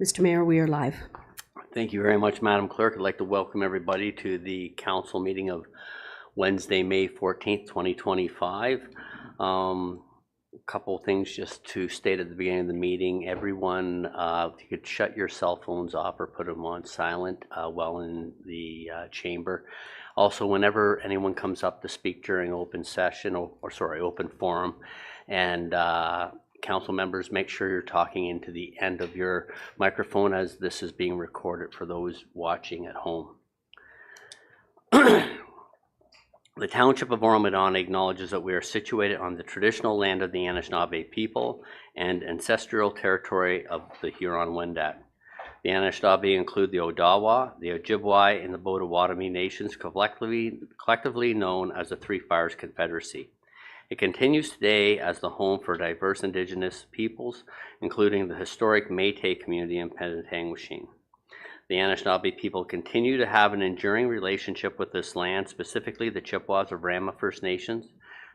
Mr. Mayor, we are live. Thank you very much, Madam Clerk. I'd like to welcome everybody to the council meeting of Wednesday, May 14th, 2025. A couple of things just to state at the beginning of the meeting. Everyone, if you could shut your cell phones off or put them on silent while in the chamber. Also, whenever anyone comes up to speak during open session, open forum, and council members, make sure you're talking into the end of your microphone as this is being recorded for those watching at home. The Township of Oro-Medonte acknowledges that we are situated on the traditional land of the Anishinaabe people and ancestral territory of the Huron-Wendat. The Anishinaabe include the Odawa, the Ojibwe, and the Potawatomi nations, collectively known as the Three Fires Confederacy. It continues today as the home for diverse Indigenous peoples, including the historic Métis community in Penetangwishing. The Anishinaabe people continue to have an enduring relationship with this land, specifically the Chippewas of Rama First Nations,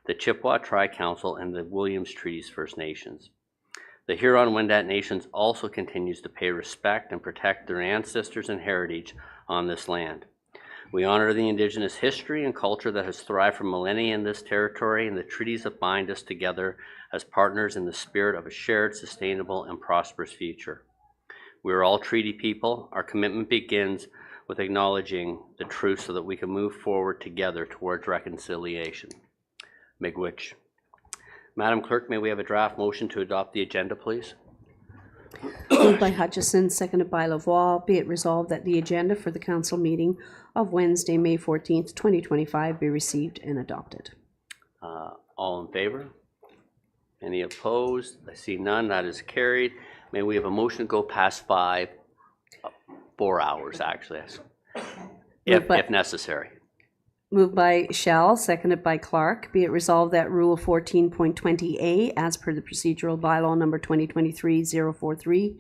the Chippewa Tri-Council, and the Williams Treaties First Nations. The Huron-Wendat Nations also continues to pay respect and protect their ancestors and heritage on this land. We honor the Indigenous history and culture that has thrived for millennia in this territory and the treaties that bind us together as partners in the spirit of a shared, sustainable, and prosperous future. We are all treaty people. Our commitment begins with acknowledging the truth so that we can move forward together towards reconciliation. Miigwech. Madam Clerk, may we have a draft motion to adopt the agenda, please? Moved by Hutchison, seconded by Lavoie. Be it resolved that the agenda for the council meeting of Wednesday, May 14th, 2025 be received and adopted. All in favor? Any opposed? I see none. That is carried. May we have a motion to go past 4 hours, actually, if necessary. Moved by Shell, seconded by Clark. Be it resolved that Rule 14.20A, as per the procedural bylaw number 2023-043,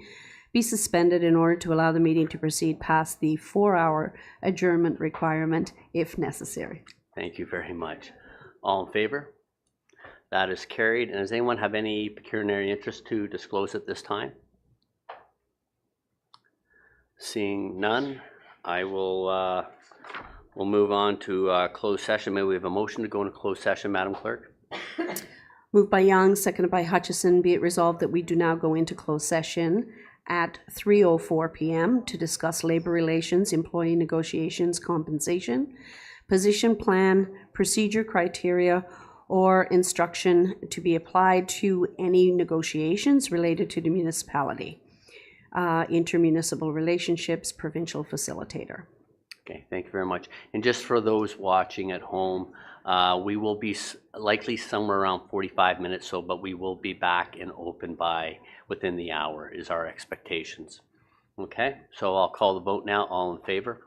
be suspended in order to allow the meeting to proceed past the 4-hour adjournment requirement, if necessary. Thank you very much. All in favor? That is carried. And does anyone have any pecuniary interest to disclose at this time? Seeing none, I will we'll move on to closed session. May we have a motion to go into closed session, Madam Clerk? Moved by Young, seconded by Hutchison. Be it resolved that we do now go into closed session at 3:04 p.m. to discuss labor relations, employee negotiations, compensation, position plan, procedure criteria, or instruction to be applied to any negotiations related to the municipality, intermunicipal relationships, provincial facilitator. Okay, thank you very much. And just for those watching at home, we will be likely somewhere around 45 minutes, but we will be back and open by within the hour is our expectations. Okay, so I'll call the vote now. All in favor?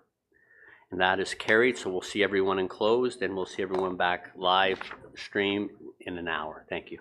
And that is carried. So we'll see everyone in closed, and we'll see everyone back live stream in an hour. Thank you.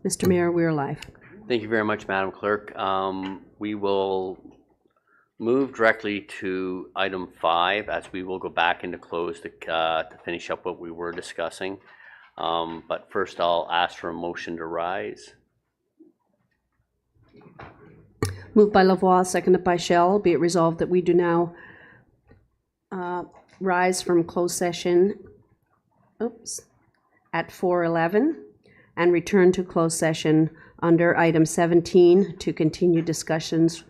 Mr. Mayor, we're live. Thank you very much, Madam Clerk. We will move directly to item 5, as we will go back into close to finish up what we were discussing. But first, I'll ask for a motion to rise. Moved by Lavoie, seconded by Shell. Be it resolved that we do now rise from closed session at 4:11 and return to closed session under item 17 to continue discussions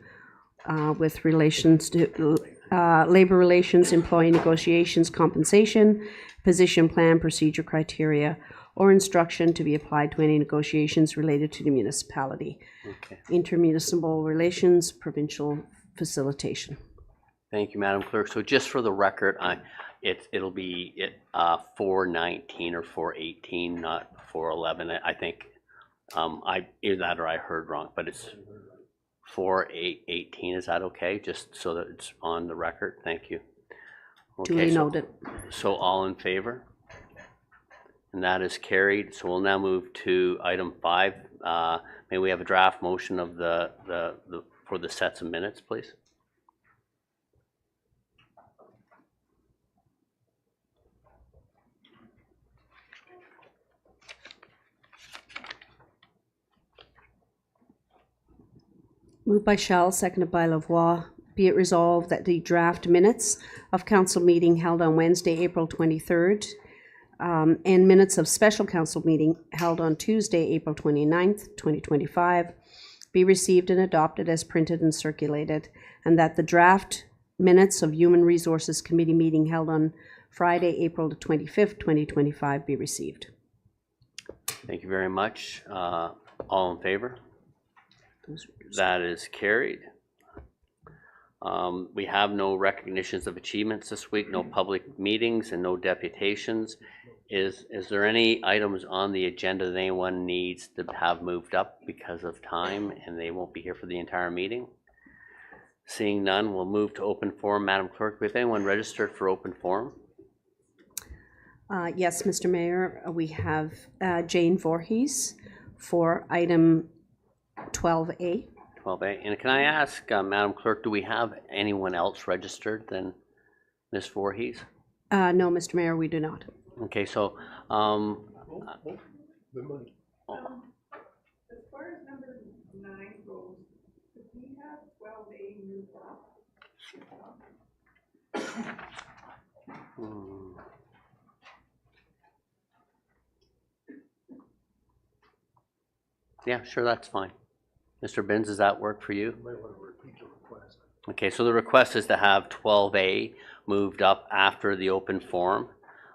with relations to labor relations, employee negotiations, compensation, position plan, procedure criteria, or instruction to be applied to any negotiations related to the municipality. Okay. Intermunicipal relations, provincial facilitation. Thank you, Madam Clerk. So just for the record, it'll be 4:19 or 4:18, not 4:11. I think either that or I heard wrong, but it's 4:18. Is that okay? Just so that it's on the record. Thank you. Okay, Duly noted. So all in favor? And that is carried. So we'll now move to item 5. May we have a draft motion of for the sets of minutes, please? Moved by Shell, seconded by Lavoie. Be it resolved that the draft minutes of council meeting held on Wednesday, April 23rd, and minutes of special council meeting held on Tuesday, April 29th, 2025, be received and adopted as printed and circulated, and that the draft minutes of Human Resources Committee meeting held on Friday, April 25th, 2025, be received. Thank you very much. All in favor? That is carried. We have no recognitions of achievements this week, no public meetings, and no deputations. Is there any items on the agenda that anyone needs to have moved up because of time and they won't be here for the entire meeting? Seeing none, we'll move to open forum. Madam Clerk, do we have anyone registered for open forum? Yes, Mr. Mayor, we have Jane Voorhees for item 12A. 12A. And can I ask, Madam Clerk, do we have anyone else registered than Ms. Voorhees? No, Mr. Mayor, we do not. Okay, so The money. As far as number 9 goes, could we have 12A moved up? Yeah, sure, that's fine. Mr. Binns, does that work for you? You might want to repeat the request. Okay, so the request is to have 12A moved up after the open forum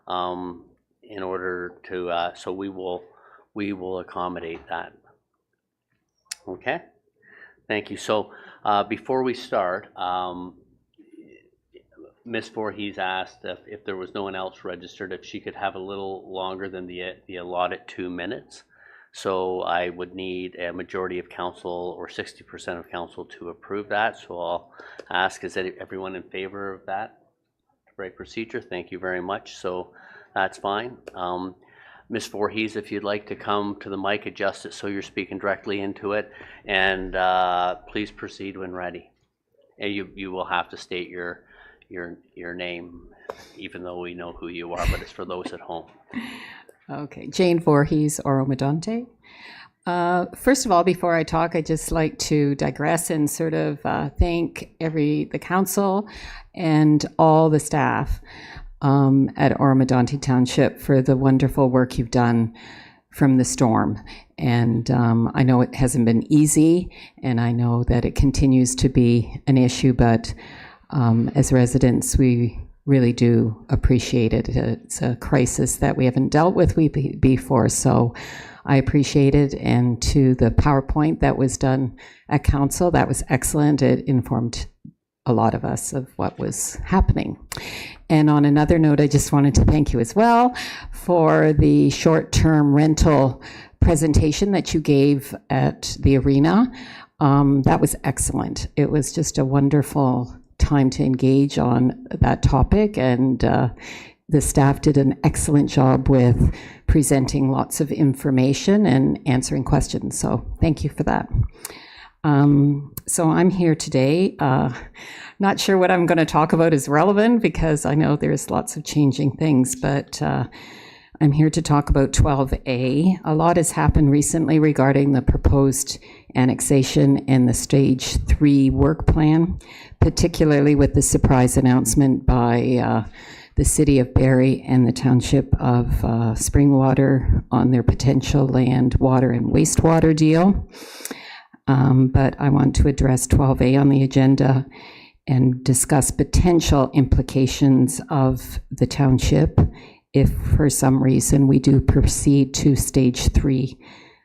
in order to, so we will accommodate that. Okay, thank you. So before we start, Ms. Voorhees asked if there was no one else registered, if she could have a little longer than the allotted 2 minutes. So I would need a majority of council or 60% of council to approve that. So I'll ask, is everyone in favor of that right procedure? Thank you very much. So that's fine. Ms. Voorhees, if you'd like to come to the mic, adjust it so you're speaking directly into it, and please proceed when ready. And you will have to state your name, even though we know who you are, but it's for those at home. Okay, Jane Voorhees, Oro-Medonte. First of all, before I talk, I'd just like to digress and sort of thank the council and all the staff at Oro-Medonte Township for the wonderful work you've done from the storm. And I know it hasn't been easy, and I know that it continues to be an issue, but as residents, we really do appreciate it. It's a crisis that we haven't dealt with before, so I appreciate it. And to the PowerPoint that was done at council, that was excellent. It informed a lot of us of what was happening. And on another note, I just wanted to thank you as well for the short-term rental presentation that you gave at the arena. That was excellent. It was just a wonderful time to engage on that topic, and the staff did an excellent job with presenting lots of information and answering questions. So thank you for that. So I'm here today. Not sure what I'm going to talk about is relevant because I know there's lots of changing things, but I'm here to talk about 12A. A lot has happened recently regarding the proposed annexation and the Stage 3 work plan, particularly with the surprise announcement by the City of Barrie and the Township of Springwater on their potential land, water, and wastewater deal. But I want to address 12A on the agenda and discuss potential implications of the township if for some reason we do proceed to Stage 3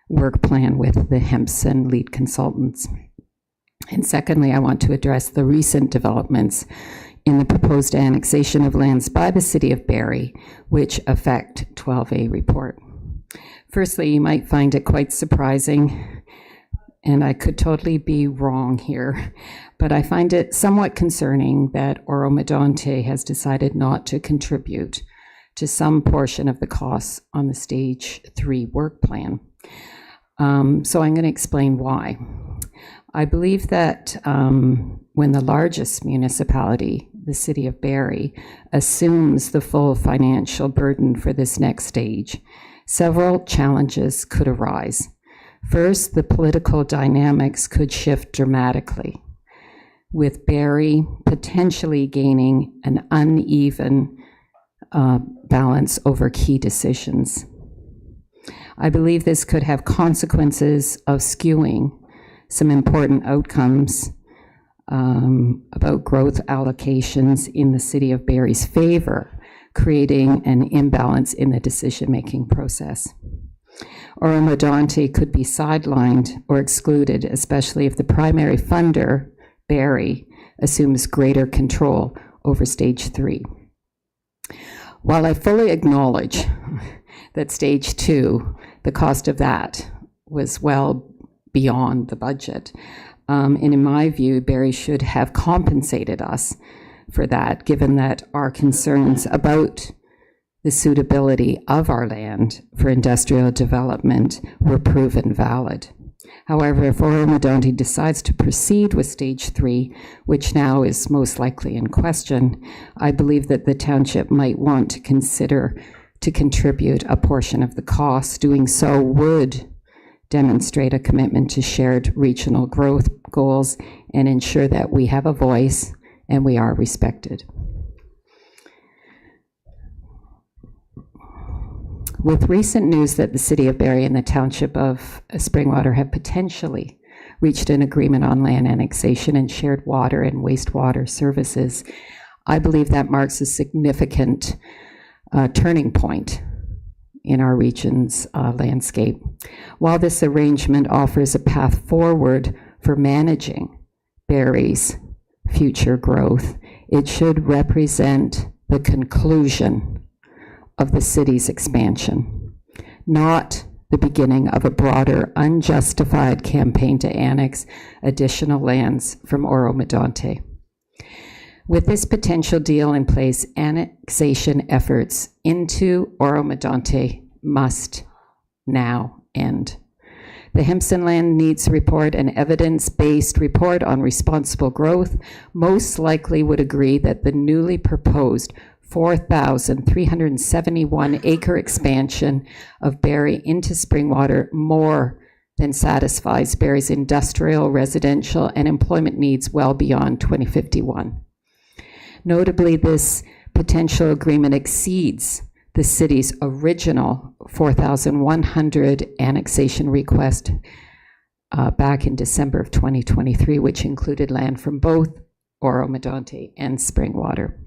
work plan with the Hempson lead consultants. And secondly, I want to address the recent developments in the proposed annexation of lands by the City of Barrie, which affect 12A report. Firstly, you might find it quite surprising, and I could totally be wrong here, but I find it somewhat concerning that Oro-Medonte has decided not to contribute to some portion of the costs on the Stage 3 work plan. So I'm going to explain why. I believe that when the largest municipality, the City of Barrie, assumes the full financial burden for this next stage, several challenges could arise. First, the political dynamics could shift dramatically, with Barrie potentially gaining an uneven balance over key decisions. I believe this could have consequences of skewing some important outcomes about growth allocations in the City of Barrie's favor, creating an imbalance in the decision-making process. Oro-Medonte could be sidelined or excluded, especially if the primary funder, Barrie, assumes greater control over Stage 3. While I fully acknowledge that Stage 2, the cost of that was well beyond the budget, and in my view, Barrie should have compensated us for that, given that our concerns about the suitability of our land for industrial development were proven valid. However, if Oro-Medonte decides to proceed with Stage 3, which now is most likely in question, I believe that the township might want to consider to contribute a portion of the cost. Doing so would demonstrate a commitment to shared regional growth goals and ensure that we have a voice and we are respected. With recent news that the City of Barrie and the Township of Springwater have potentially reached an agreement on land annexation and shared water and wastewater services, I believe that marks a significant turning point in our region's landscape. While this arrangement offers a path forward for managing Barrie's future growth, it should represent the conclusion of the city's expansion, not the beginning of a broader, unjustified campaign to annex additional lands from Oro-Medonte. With this potential deal in place, annexation efforts into Oro-Medonte must now end. The Hempson Land Needs Report, an evidence-based report on responsible growth, most likely would agree that the newly proposed 4,371 acre expansion of Barrie into Springwater more than satisfies Barrie's industrial, residential, and employment needs well beyond 2051. Notably, this potential agreement exceeds the city's original 4,100 annexation request back in December of 2023, which included land from both Oro-Medonte and Springwater.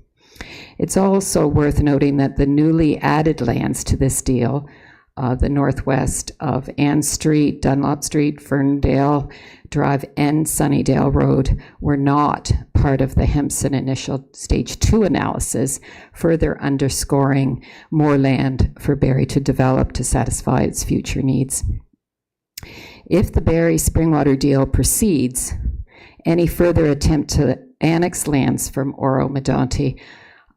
It's also worth noting that the newly added lands to this deal, the northwest of Ann Street, Dunlop Street, Ferndale Drive, and Sunnydale Road, were not part of the Hempson initial Stage 2 analysis, further underscoring more land for Barrie to develop to satisfy its future needs. If the Barrie-Springwater deal proceeds, any further attempt to annex lands from Oro-Medonte,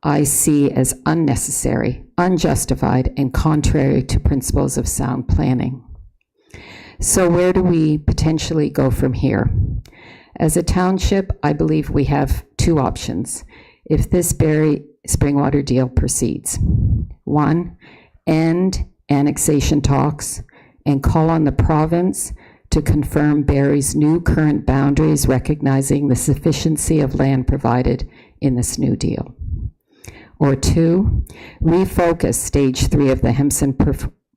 I see as unnecessary, unjustified, and contrary to principles of sound planning. So where do we potentially go from here? As a township, I believe we have two options if this Barrie Springwater deal proceeds. One, end annexation talks and call on the province to confirm Barrie's new current boundaries, recognizing the sufficiency of land provided in this new deal. Or two, refocus stage 3 of the Hempson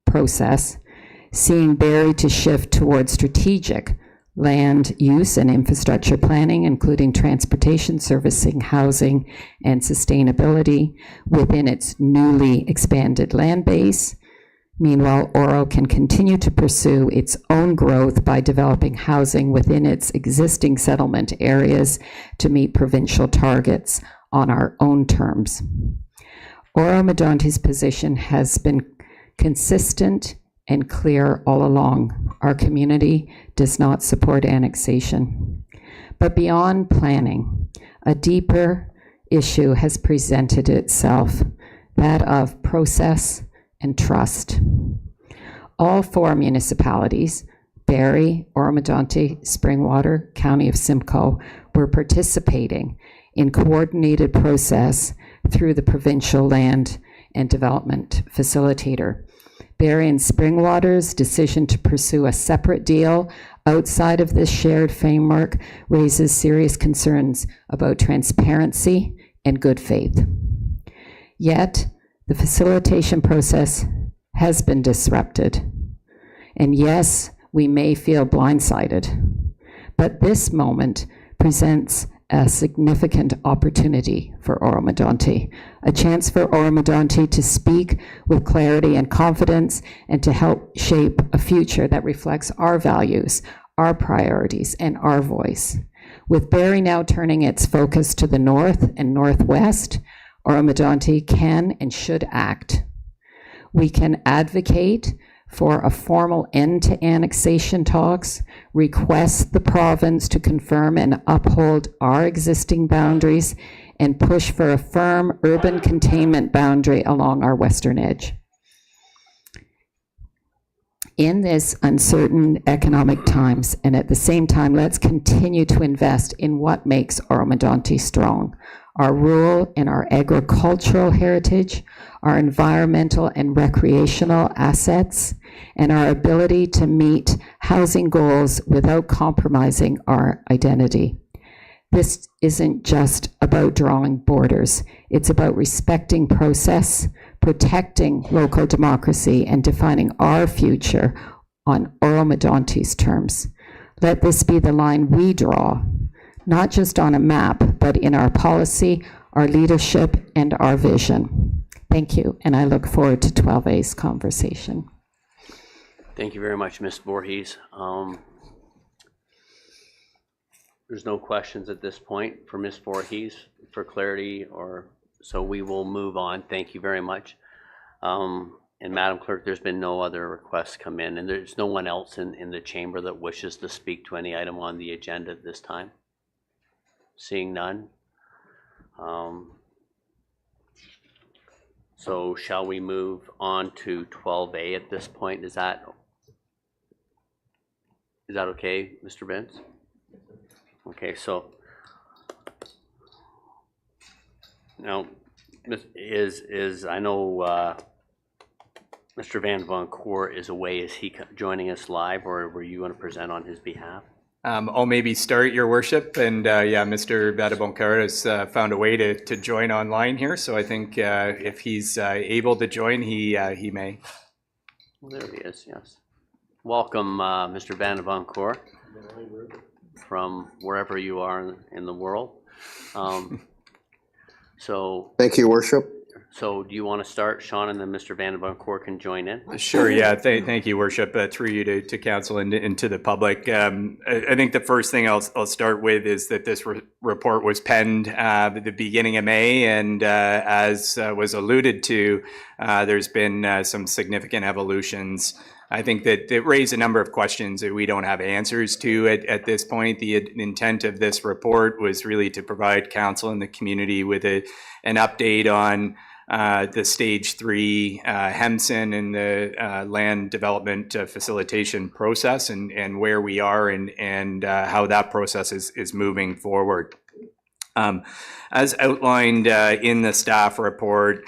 process, seeing Barrie to shift towards strategic land use and infrastructure planning, including transportation, servicing, housing, and sustainability within its newly expanded land base. Meanwhile, Oro can continue to pursue its own growth by developing housing within its existing settlement areas to meet provincial targets on our own terms. Oro-Medonte's position has been consistent and clear all along. Our community does not support annexation. But beyond planning, a deeper issue has presented itself, that of process and trust. All 4 municipalities, Barrie, Oro-Medonte, Springwater, County of Simcoe, were participating in coordinated process through the provincial land and development facilitator. Barrie and Springwater's decision to pursue a separate deal outside of this shared framework raises serious concerns about transparency and good faith. Yet, the facilitation process has been disrupted. And yes, we may feel blindsided, but this moment presents a significant opportunity for Oro-Medonte, a chance for Oro-Medonte to speak with clarity and confidence and to help shape a future that reflects our values, our priorities, and our voice. With Barrie now turning its focus to the north and northwest, Oro-Medonte can and should act. We can advocate for a formal end to annexation talks, request the province to confirm and uphold our existing boundaries, and push for a firm urban containment boundary along our western edge. In this uncertain economic times, and at the same time, let's continue to invest in what makes Oro-Medonte strong: our rural and our agricultural heritage, our environmental and recreational assets, and our ability to meet housing goals without compromising our identity. This isn't just about drawing borders. It's about respecting process, protecting local democracy, and defining our future on Oro-Medonte's terms. Let this be the line we draw, not just on a map, but in our policy, our leadership, and our vision. Thank you, and I look forward to 12A's conversation. Thank you very much, Ms. Voorhees. There's no questions at this point for Ms. Voorhees for clarity, so we will move on. Thank you very much. And Madam Clerk, there's been no other requests come in, and there's no one else in the chamber that wishes to speak to any item on the agenda at this time. Seeing none. So shall we move on to 12A at this point? Is that okay, Mr. Benz? Okay, so now I know Mr. Van Voncourt is away. Is he joining us live, or were you going to present on his behalf? I'll maybe start, Your Worship, and yeah, Mr. Vadaboncourt has found a way to join online here, so I think if he's able to join, he may. Well, there he is, yes. Welcome, Mr. Van Voncourt, from wherever you are in the world. So Thank you, Worship. So do you want to start, Sean, and then Mr. Van Voncourt can join in? Sure, yeah. Thank you, Worship, through you to council and to the public. I think the first thing I'll start with is that this report was penned at the beginning of May, and as was alluded to, there's been some significant evolutions I think that it raised a number of questions that we don't have answers to at this point. The intent of this report was really to provide council and the community with an update on the Stage 3 HEMSIN and the land development facilitation process and where we are and how that process is moving forward. As outlined in the staff report,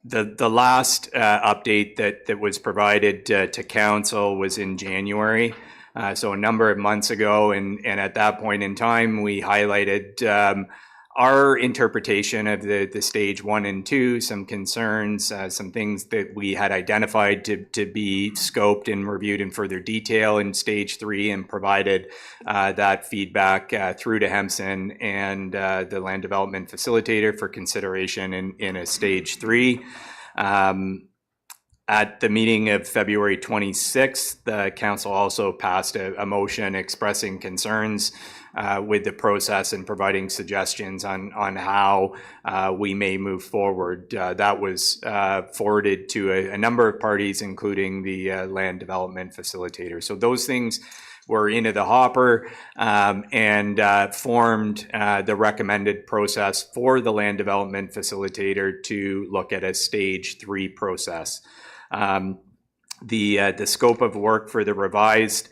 the last update that was provided to council was in January, so a number of months ago, and at that point in time, we highlighted our interpretation of the stage 1 and 2, some concerns, some things that we had identified to be scoped and reviewed in further detail in stage 3, and provided that feedback through to HEMSIN and the land development facilitator for consideration in a stage 3. At the meeting of February 26th, the council also passed a motion expressing concerns with the process and providing suggestions on how we may move forward. That was forwarded to a number of parties, including the land development facilitator. So those things were into the hopper and formed the recommended process for the land development facilitator to look at a stage 3 process. The scope of work for the revised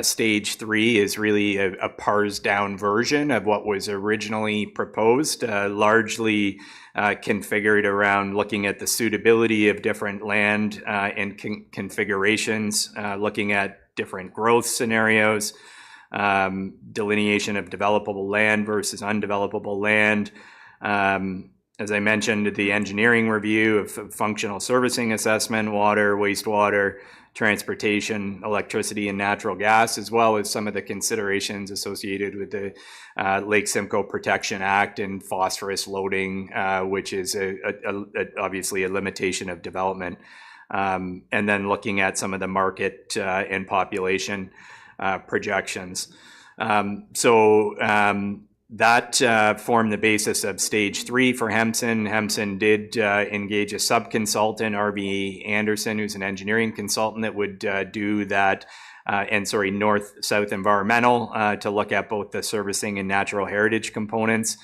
stage 3 is really a parsed down version of what was originally proposed, largely configured around looking at the suitability of different land and configurations, looking at different growth scenarios, delineation of developable land versus undevelopable land. As I mentioned, the engineering review of functional servicing assessment, water, wastewater, transportation, electricity, and natural gas, as well as some of the considerations associated with the Lake Simcoe Protection Act and phosphorus loading, which is obviously a limitation of development. And then looking at some of the market and population projections. That formed the basis of stage 3 for HEMSIN. HEMSIN did engage a sub-consultant, RB Anderson, who's an engineering consultant that would do that, north-south environmental to look at both the servicing and natural heritage components.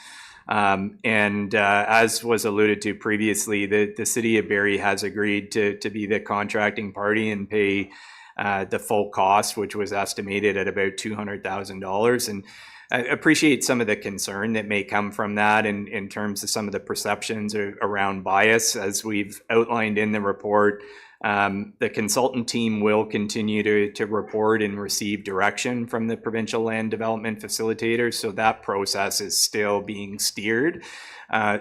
As was alluded to previously, the City of Barrie has agreed to be the contracting party and pay the full cost, which was estimated at about $200,000. And I appreciate some of the concern that may come from that in terms of some of the perceptions around bias. As we've outlined in the report, the consultant team will continue to report and receive direction from the provincial land development facilitator. So that process is still being steered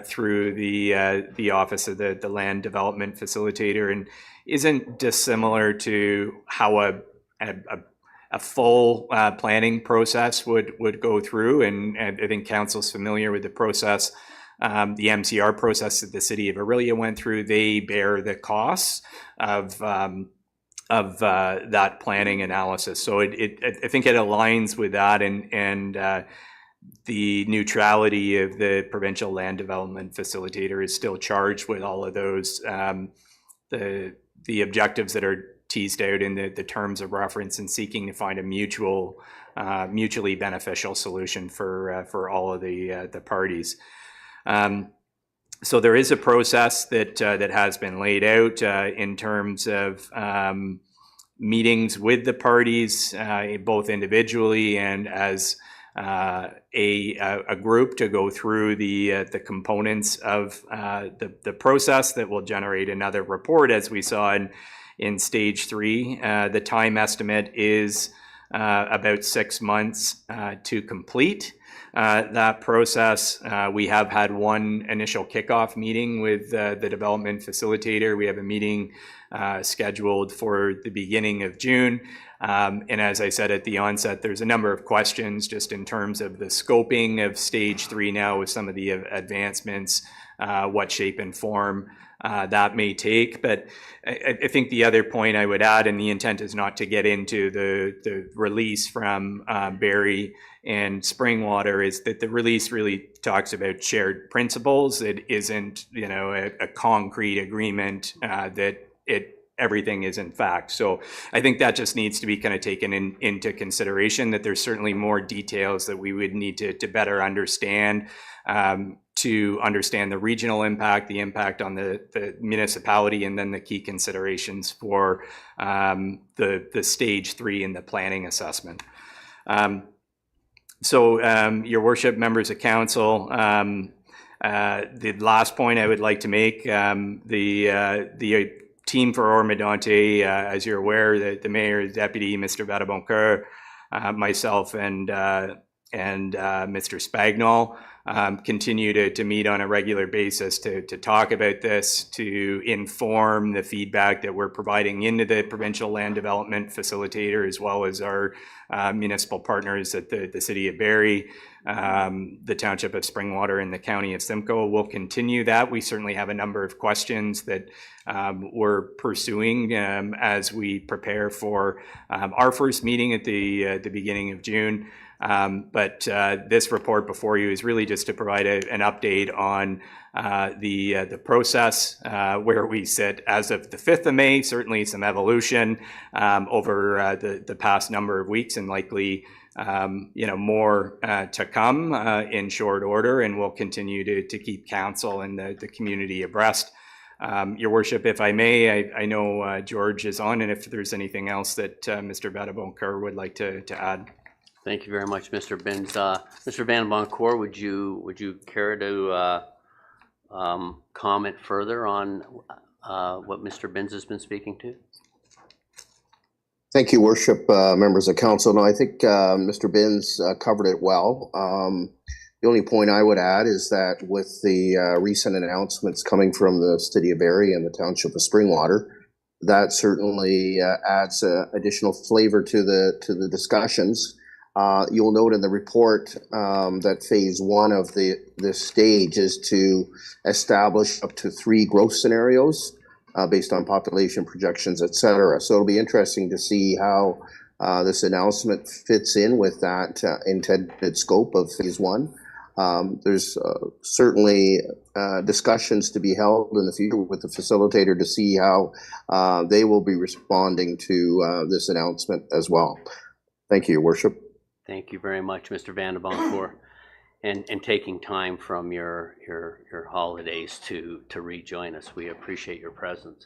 through the office of the land development facilitator, and isn't dissimilar to how a full planning process would go through. And I think council's familiar with the process, the MCR process that the City of Orillia went through. They bear the costs of that planning analysis. So I think it aligns with that, and the neutrality of the provincial land development facilitator is still charged with all of those the objectives that are teased out in the terms of reference, and seeking to find a mutually beneficial solution for all of the parties. So there is a process that has been laid out in terms of meetings with the parties, both individually and as a group, to go through the components of the process that will generate another report, as we saw in stage 3. The time estimate is about 6 months to complete that process. We have had one initial kickoff meeting with the development facilitator. We have a meeting scheduled for the beginning of June. And as I said at the onset, there's a number of questions just in terms of the scoping of stage 3 now with some of the advancements, what shape and form that may take. But I think the other point I would add, and the intent is not to get into the release from Barrie and Springwater, is that the release really talks about shared principles. It isn't, a concrete agreement that it everything is in fact. So I think that just needs to be kind of taken into consideration, that there's certainly more details that we would need to better understand, to understand the regional impact, the impact on the municipality, and then the key considerations for the stage 3 in the planning assessment. Your worship, members of council, the last point I would like to make, the team for Oro-Medonte, as you're aware, the mayor, the deputy, Mr. Vadaboncoeur, myself, and Mr. Spagnol continue to meet on a regular basis to talk about this, to inform the feedback that we're providing into the provincial land development facilitator, as well as our municipal partners at the City of Barrie, the Township of Springwater, and the County of Simcoe. We'll continue that. We certainly have a number of questions that we're pursuing as we prepare for our first meeting at the beginning of June. But this report before you is really just to provide an update on the process, where we sit as of the 5th of May, certainly some evolution over the past number of weeks, and likely more to come in short order, and we'll continue to keep council and the community abreast. Your worship, if I may, I know George is on, and if there's anything else that Mr. Vadaboncoeur would like to add. Thank you very much, Mr. Binns. Mr. Vadaboncoeur, would you care to comment further on what Mr. Binns has been speaking to? Thank you, worship, members of council. No, I think Mr. Binns covered it well. The only point I would add is that with the recent announcements coming from the City of Barrie and the Township of Springwater, that certainly adds additional flavor to the discussions. You'll note in the report that phase 1 of this stage is to establish up to 3 growth scenarios based on population projections, et cetera. So it'll be interesting to see how this announcement fits in with that intended scope of phase 1. There's certainly discussions to be held in the future with the facilitator to see how they will be responding to this announcement as well. Thank you, Your Worship. Thank you very much, Mr. Vadaboncoeur, and taking time from your holidays to rejoin us. We appreciate your presence.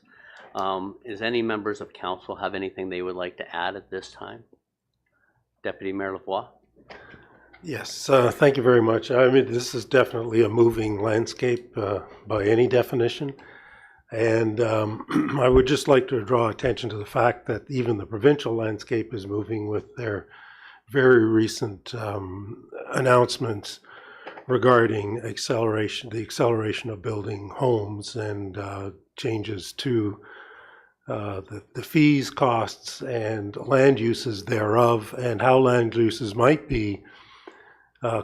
Does any members of council have anything they would like to add at this time? Deputy Mayor Lavoie? Yes, thank you very much. I mean, this is definitely a moving landscape by any definition. And I would just like to draw attention to the fact that even the provincial landscape is moving with their very recent announcements regarding the acceleration of building homes and changes to the fees, costs, and land uses thereof, and how land uses might be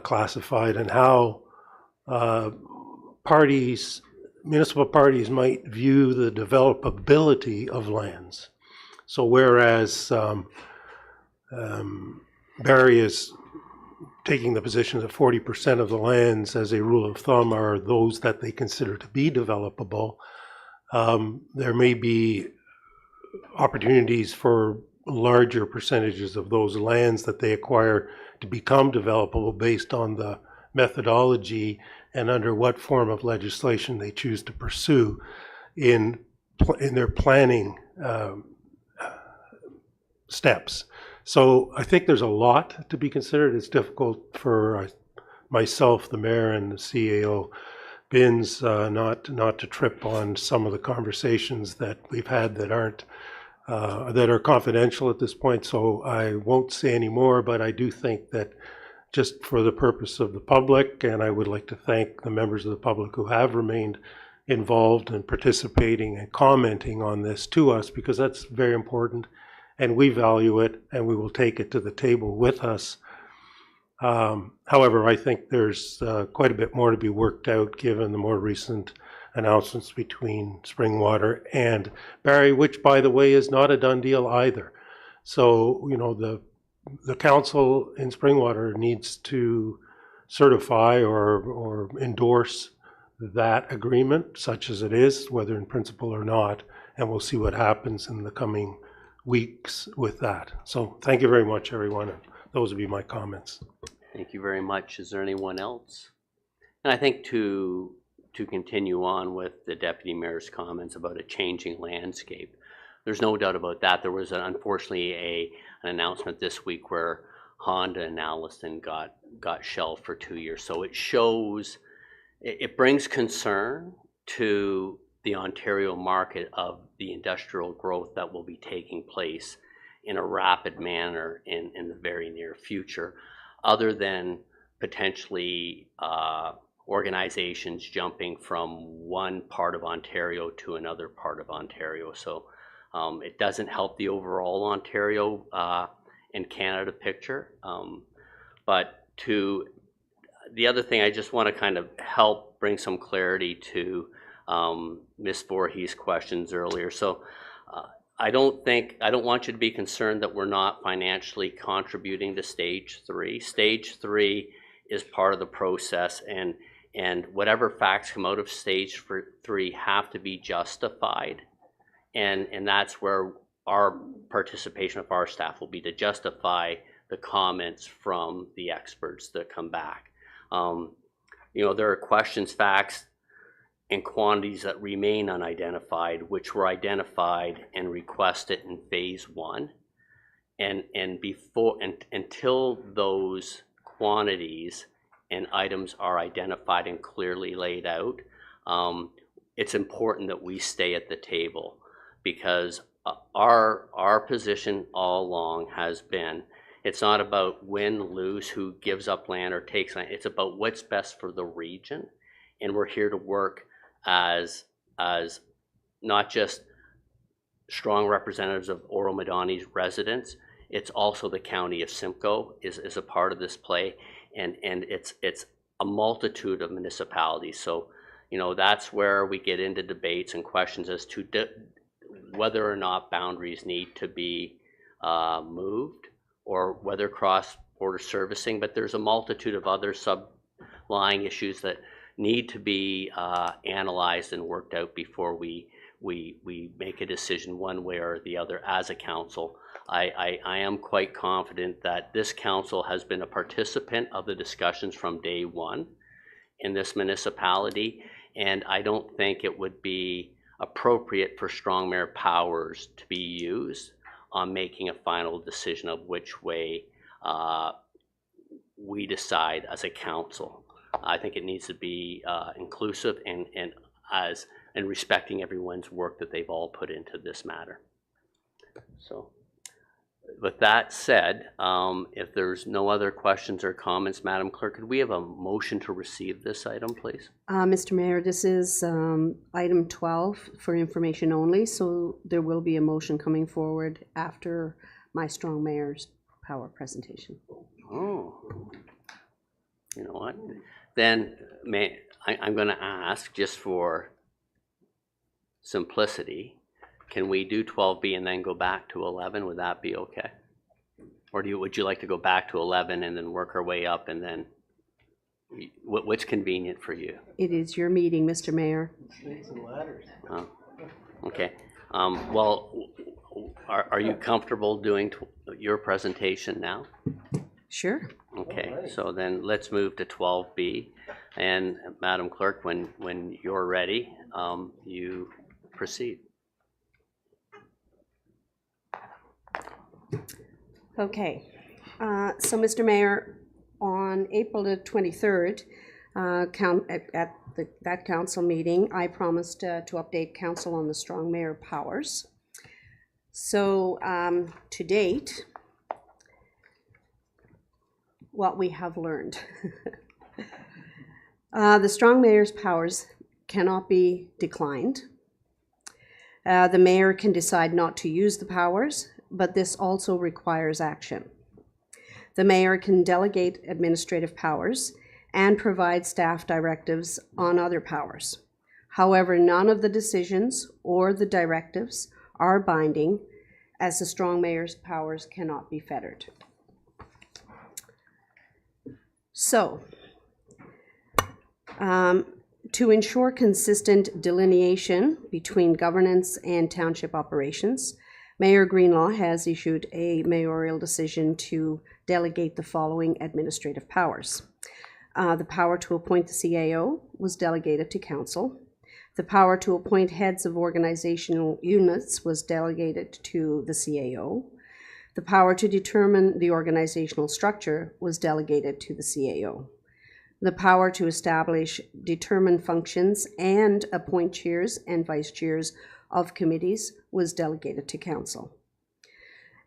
classified, and how municipal parties might view the developability of lands. So whereas Barrie is taking the position that 40% of the lands, as a rule of thumb, are those that they consider to be developable, there may be opportunities for larger percentages of those lands that they acquire to become developable based on the methodology and under what form of legislation they choose to pursue in their planning steps. So I think there's a lot to be considered. It's difficult for myself, the mayor, and the CAO Binns not to trip on some of the conversations that we've had that are confidential at this point. So I won't say any more, but I do think that just for the purpose of the public, and I would like to thank the members of the public who have remained involved and participating and commenting on this to us, because that's very important. And we value it, and we will take it to the table with us. However, I think there's quite a bit more to be worked out given the more recent announcements between Springwater and Barrie, which, by the way, is not a done deal either. So, you know, the council in Springwater needs to certify or endorse that agreement, such as it is, whether in principle or not, and we'll see what happens in the coming weeks with that. So thank you very much, everyone. And those would be my comments. Thank you very much. Is there anyone else? And I think to continue on with the Deputy Mayor's comments about a changing landscape, there's no doubt about that. There was unfortunately an announcement this week where Honda and Allison got shelved for 2 years. So it shows, it brings concern to the Ontario market of the industrial growth that will be taking place in a rapid manner in the very near future, other than potentially organizations jumping from one part of Ontario to another part of Ontario. So it doesn't help the overall Ontario and Canada picture. But to the other thing, I just want to kind of help bring some clarity to Ms. Voorhees' questions earlier. So I don't want you to be concerned that we're not financially contributing to stage 3. Stage 3 is part of the process, and whatever facts come out of stage 3 have to be justified. And that's where our participation of our staff will be to justify the comments from the experts that come back. There are questions, facts, and quantities that remain unidentified, which were identified and requested in phase 1. And until those quantities and items are identified and clearly laid out, it's important that we stay at the table, because our position all along has been, it's not about win, lose, who gives up land or takes land. It's about what's best for the region, and we're here to work as not just strong representatives of Oro-Medonte's residents. It's also the county of Simcoe is a part of this play, and it's a multitude of municipalities. So that's where we get into debates and questions as to whether or not boundaries need to be moved, or whether cross-border servicing. But there's a multitude of other sub-lying issues that need to be analyzed and worked out before we make a decision one way or the other as a council. I am quite confident that this council has been a participant of the discussions from day one in this municipality, and I don't think it would be appropriate for strong mayor powers to be used on making a final decision of which way we decide as a council. I think it needs to be inclusive and respecting everyone's work that they've all put into this matter. So with that said, if there's no other questions or comments, Madam Clerk, could we have a motion to receive this item, please? Mr. Mayor, this is item 12 for information only, so there will be a motion coming forward after my strong mayor's power presentation. Oh, you know what? Then I'm going to ask, just for simplicity, can we do 12B and then go back to 11? Would that be okay? Or would you like to go back to 11 and then work our way up, and then what's convenient for you? It is your meeting, Mr. Mayor. Oh, okay. Well, are you comfortable doing your presentation now? Sure. Okay, so then let's move to 12B. And Madam Clerk, when you're ready, you proceed. Okay. So, Mr. Mayor, on April the 23rd, at that council meeting, I promised to update council on the strong mayor powers. So, to date, what we have learned. The strong mayor's powers cannot be declined. The mayor can decide not to use the powers, but this also requires action. The mayor can delegate administrative powers and provide staff directives on other powers. However, none of the decisions or the directives are binding, as the strong mayor's powers cannot be fettered. So, To ensure consistent delineation between governance and township operations, Mayor Greenlaw has issued a mayoral decision to delegate the following administrative powers. The power to appoint the CAO was delegated to council. The power to appoint heads of organizational units was delegated to the CAO. The power to determine the organizational structure was delegated to the CAO. The power to establish, determine functions, and appoint chairs and vice chairs of committees was delegated to council.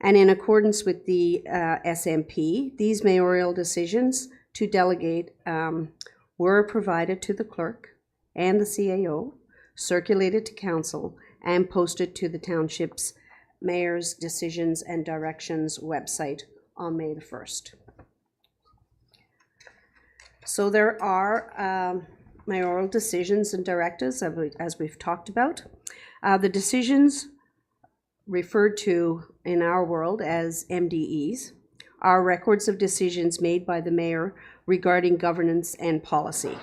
And in accordance with the SMP, these mayoral decisions to delegate were provided to the clerk and the CAO, circulated to council, and posted to the township's mayor's decisions and directions website on May the 1st. So there are mayoral decisions and directives, as we've talked about. The decisions referred to in our world as MDEs are records of decisions made by the mayor regarding governance and policy,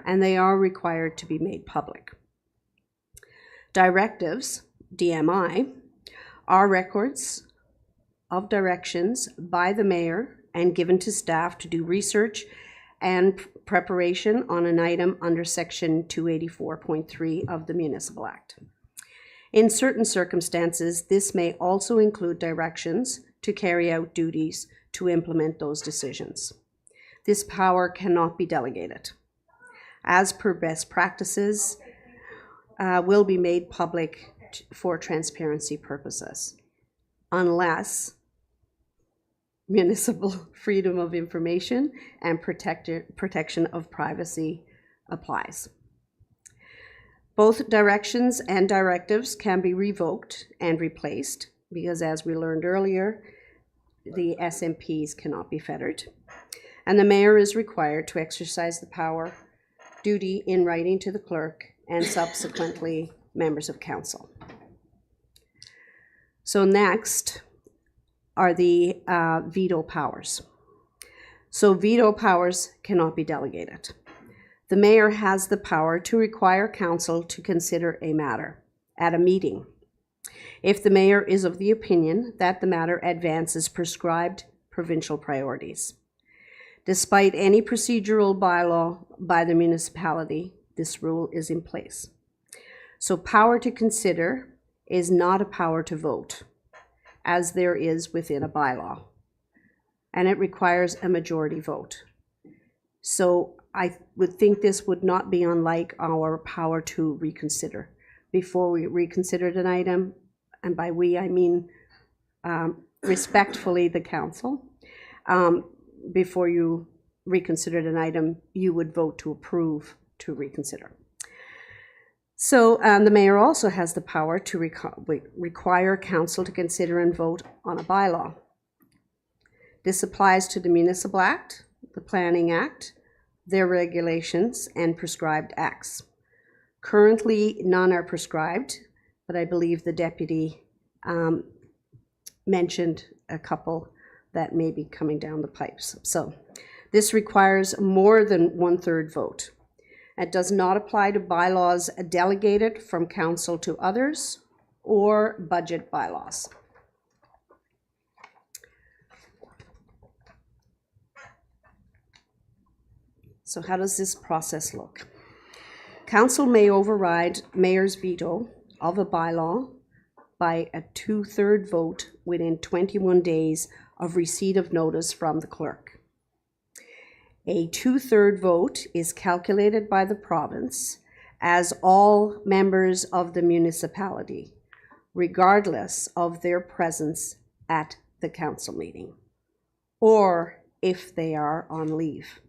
and they are required to be made public. Directives, DMI, are records of directions by the mayor and given to staff to do research and preparation on an item under Section 284.3 of the Municipal Act. In certain circumstances, this may also include directions to carry out duties to implement those decisions. This power cannot be delegated. As per best practices, will be made public for transparency purposes, unless municipal freedom of information and protection of privacy applies. Both directions and directives can be revoked and replaced because, as we learned earlier, the SMPs cannot be fettered. And the mayor is required to exercise the power duty in writing to the clerk and subsequently members of council. So next are the veto powers. So veto powers cannot be delegated. The mayor has the power to require council to consider a matter at a meeting if the mayor is of the opinion that the matter advances prescribed provincial priorities. Despite any procedural bylaw by the municipality, this rule is in place. So power to consider is not a power to vote, as there is within a bylaw, and it requires a majority vote. So I would think this would not be unlike our power to reconsider. Before we reconsidered an item, and by we I mean respectfully the council, before you reconsidered an item, you would vote to approve to reconsider. So the mayor also has the power to require council to consider and vote on a bylaw. This applies to the Municipal Act, the Planning Act, their regulations, and prescribed acts. Currently, none are prescribed, but I believe the deputy mentioned a couple that may be coming down the pipes. So this requires more than 1/3 vote. It does not apply to bylaws delegated from council to others or budget bylaws. So how does this process look? Council may override mayor's veto of a bylaw by a 2/3 vote within 21 days of receipt of notice from the clerk. A 2/3 vote is calculated by the province as all members of the municipality, regardless of their presence at the council meeting, or if they are on leave.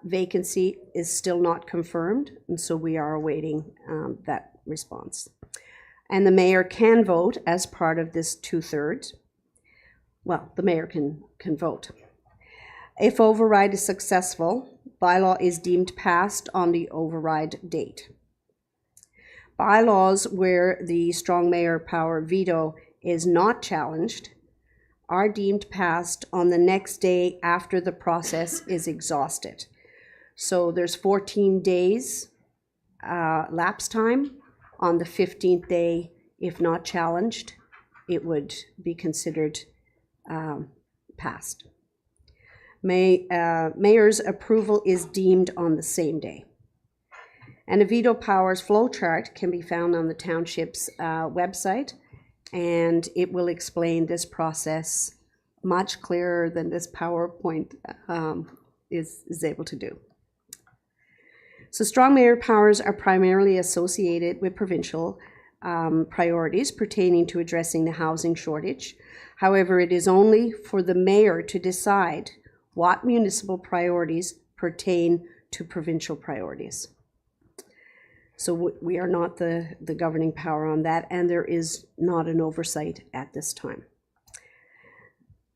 Vacancy is still not confirmed, and so we are awaiting that response. And the mayor can vote as part of this 2/3. Well, the mayor can vote. If override is successful, bylaw is deemed passed on the override date. Bylaws where the strong mayor power veto is not challenged are deemed passed on the next day after the process is exhausted. So there's 14 days lapse time. On the 15th day, if not challenged, it would be considered passed. Mayor's approval is deemed on the same day. And a veto powers flow chart can be found on the township's website, and it will explain this process much clearer than this PowerPoint is able to do. So strong mayor powers are primarily associated with provincial priorities pertaining to addressing the housing shortage. However, it is only for the mayor to decide what municipal priorities pertain to provincial priorities. So we are not the governing power on that, and there is not an oversight at this time.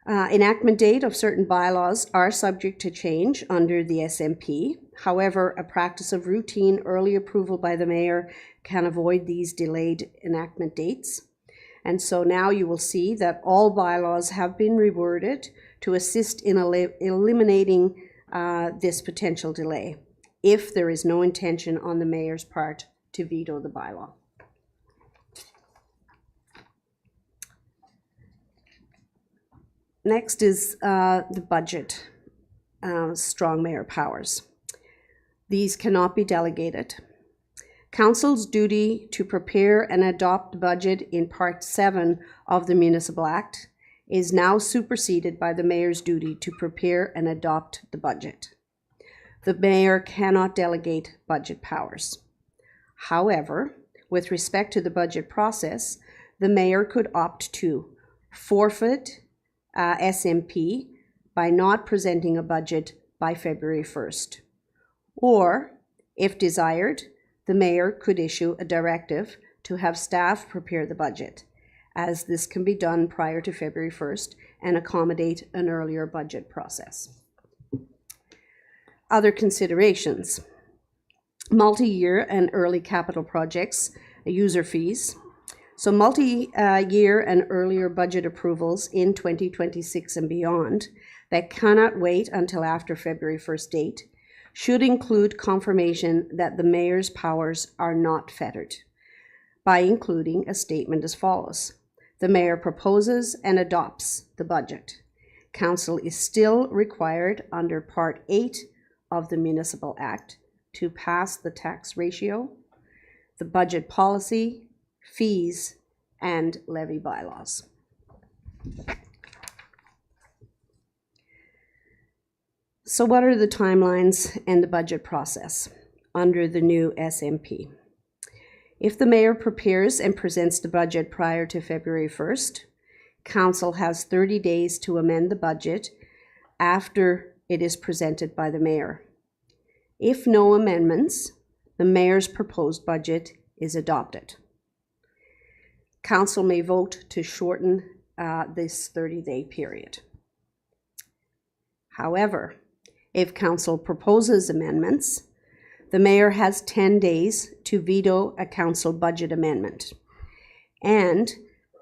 Enactment date of certain bylaws are subject to change under the SMP. However, a practice of routine early approval by the mayor can avoid these delayed enactment dates. And so now you will see that all bylaws have been reworded to assist in eliminating this potential delay, if there is no intention on the mayor's part to veto the bylaw. Next is the budget, strong mayor powers. These cannot be delegated. Council's duty to prepare and adopt the budget in Part 7 of the Municipal Act is now superseded by the mayor's duty to prepare and adopt the budget. The mayor cannot delegate budget powers. However, with respect to the budget process, the mayor could opt to forfeit SMP by not presenting a budget by February 1st. Or, if desired, the mayor could issue a directive to have staff prepare the budget, as this can be done prior to February 1st and accommodate an earlier budget process. Other considerations: multi-year and early capital projects, user fees. So multi-year and earlier budget approvals in 2026 and beyond that cannot wait until after February 1st date should include confirmation that the mayor's powers are not fettered, by including a statement as follows: the mayor proposes and adopts the budget. Council is still required under Part 8 of the Municipal Act to pass the tax ratio, the budget policy, fees, and levy bylaws. So what are the timelines and the budget process under the new SMP? If the mayor prepares and presents the budget prior to February 1st, council has 30 days to amend the budget after it is presented by the mayor. If no amendments, the mayor's proposed budget is adopted. Council may vote to shorten this 30-day period. However, if council proposes amendments, the mayor has 10 days to veto a council budget amendment. And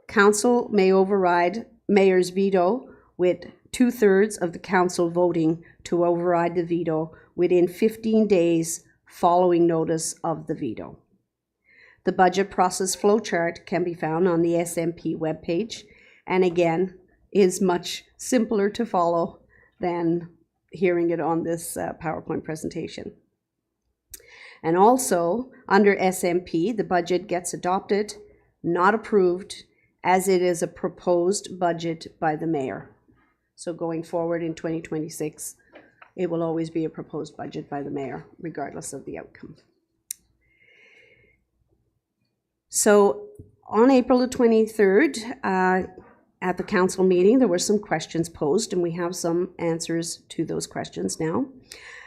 council may override mayor's veto with 2/3 of the council voting to override the veto within 15 days following notice of the veto. The budget process flowchart can be found on the SMP webpage, and again, is much simpler to follow than hearing it on this PowerPoint presentation. And also, under SMP, the budget gets adopted, not approved, as it is a proposed budget by the mayor. So going forward in 2026, it will always be a proposed budget by the mayor, regardless of the outcome. So on April the 23rd, at the council meeting, there were some questions posed, and we have some answers to those questions now.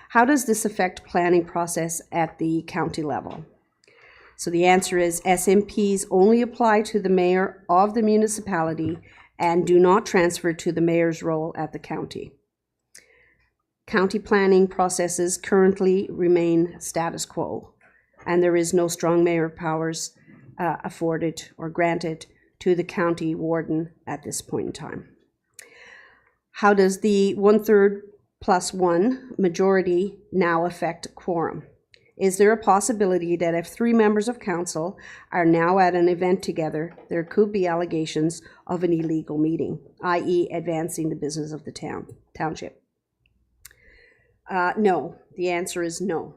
How does this affect planning process at the county level? So the answer is SMPs only apply to the mayor of the municipality and do not transfer to the mayor's role at the county. County planning processes currently remain status quo, and there is no strong mayor powers afforded or granted to the county warden at this point in time. How does the 1/3 plus 1 majority now affect quorum? Is there a possibility that if 3 members of council are now at an event together, there could be allegations of an illegal meeting, i.e. advancing the business of the township? No. The answer is no.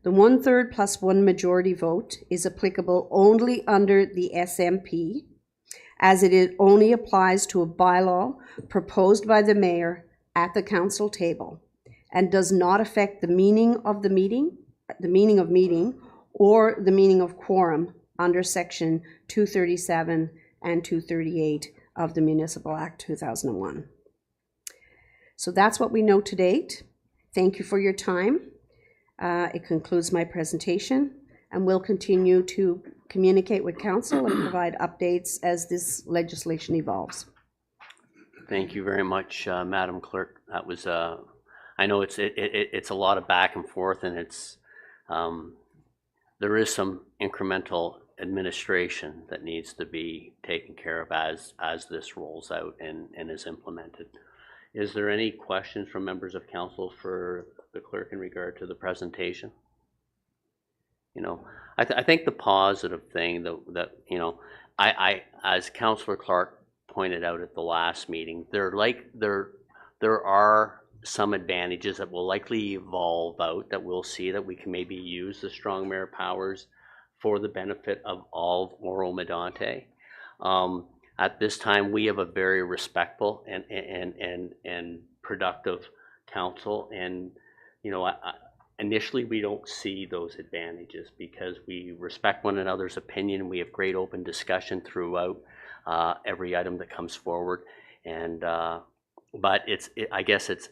The 1/3 plus 1 majority vote is applicable only under the SMP, as it only applies to a bylaw proposed by the mayor at the council table, and does not affect the meaning of the meeting, or the meaning of quorum under section 237 and 238 of the Municipal Act 2001. So that's what we know to date. Thank you for your time. It concludes my presentation, and we'll continue to communicate with council and provide updates as this legislation evolves. Thank you very much, Madam Clerk. That was, I know it's a lot of back and forth, and it's there is some incremental administration that needs to be taken care of as this rolls out and is implemented. Is there any questions from members of council for the clerk in regard to the presentation? You know, I think the positive thing that you know, I as Councillor Clark pointed out at the last meeting, there are some advantages that will likely evolve out, that we'll see that we can maybe use the strong mayor powers for the benefit of all of Oro-Medonte. At this time, we have a very respectful and productive council, and you know, initially we don't see those advantages because we respect one another's opinion. We have great open discussion throughout every item that comes forward, and but I guess it's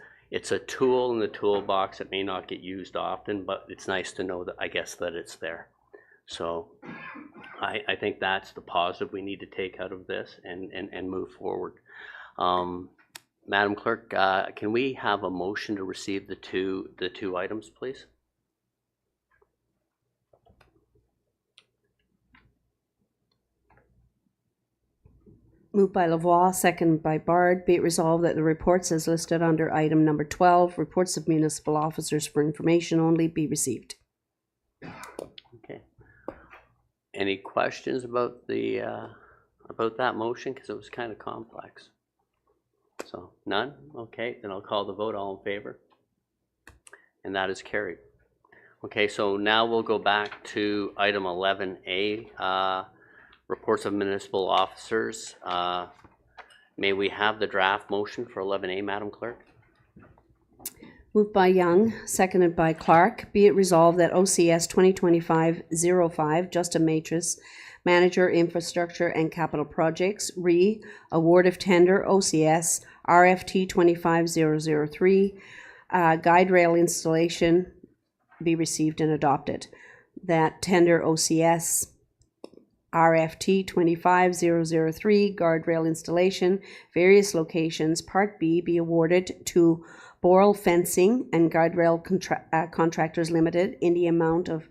a tool in the toolbox that may not get used often, but it's nice to know that, I guess, that it's there. So I think that's the positive we need to take out of this and move forward. Madam Clerk, can we have a motion to receive the two items, please? Moved by Lavoie, second by Bard. Be it resolved that the reports as listed under item number 12, reports of municipal officers for information only, be received. Okay. Any questions about the about that motion? Because it was kind of complex. So none? Okay, then I'll call the vote. All in favor? And that is carried. Okay, so now we'll go back to item 11A, reports of municipal officers. May we have the draft motion for 11A, Madam Clerk? Moved by Young, seconded by Clark. Be it resolved that OCS 2025-05, Justin Matrus, Manager, Infrastructure and Capital Projects, award of tender OCS RFT 25003, guide rail installation, be received and adopted. That tender OCS RFT 25003, guardrail installation, various locations, Part B, be awarded to Boral Fencing and Guardrail Contractors Limited in the amount of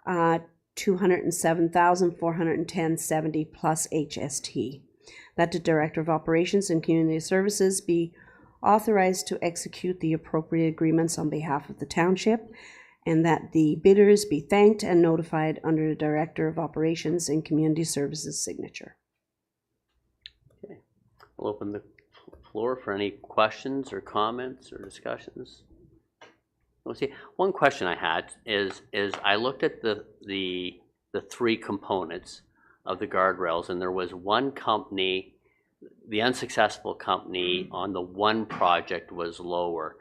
$207,410.70 plus HST. That the Director of Operations and Community Services be authorized to execute the appropriate agreements on behalf of the township, and that the bidders be thanked and notified under the Director of Operations and Community Services signature. Okay. We'll open the floor for any questions or comments or discussions. Let's see. One question I had is I looked at the three components of the guardrails, and there was one company, the unsuccessful company on the one project was lower.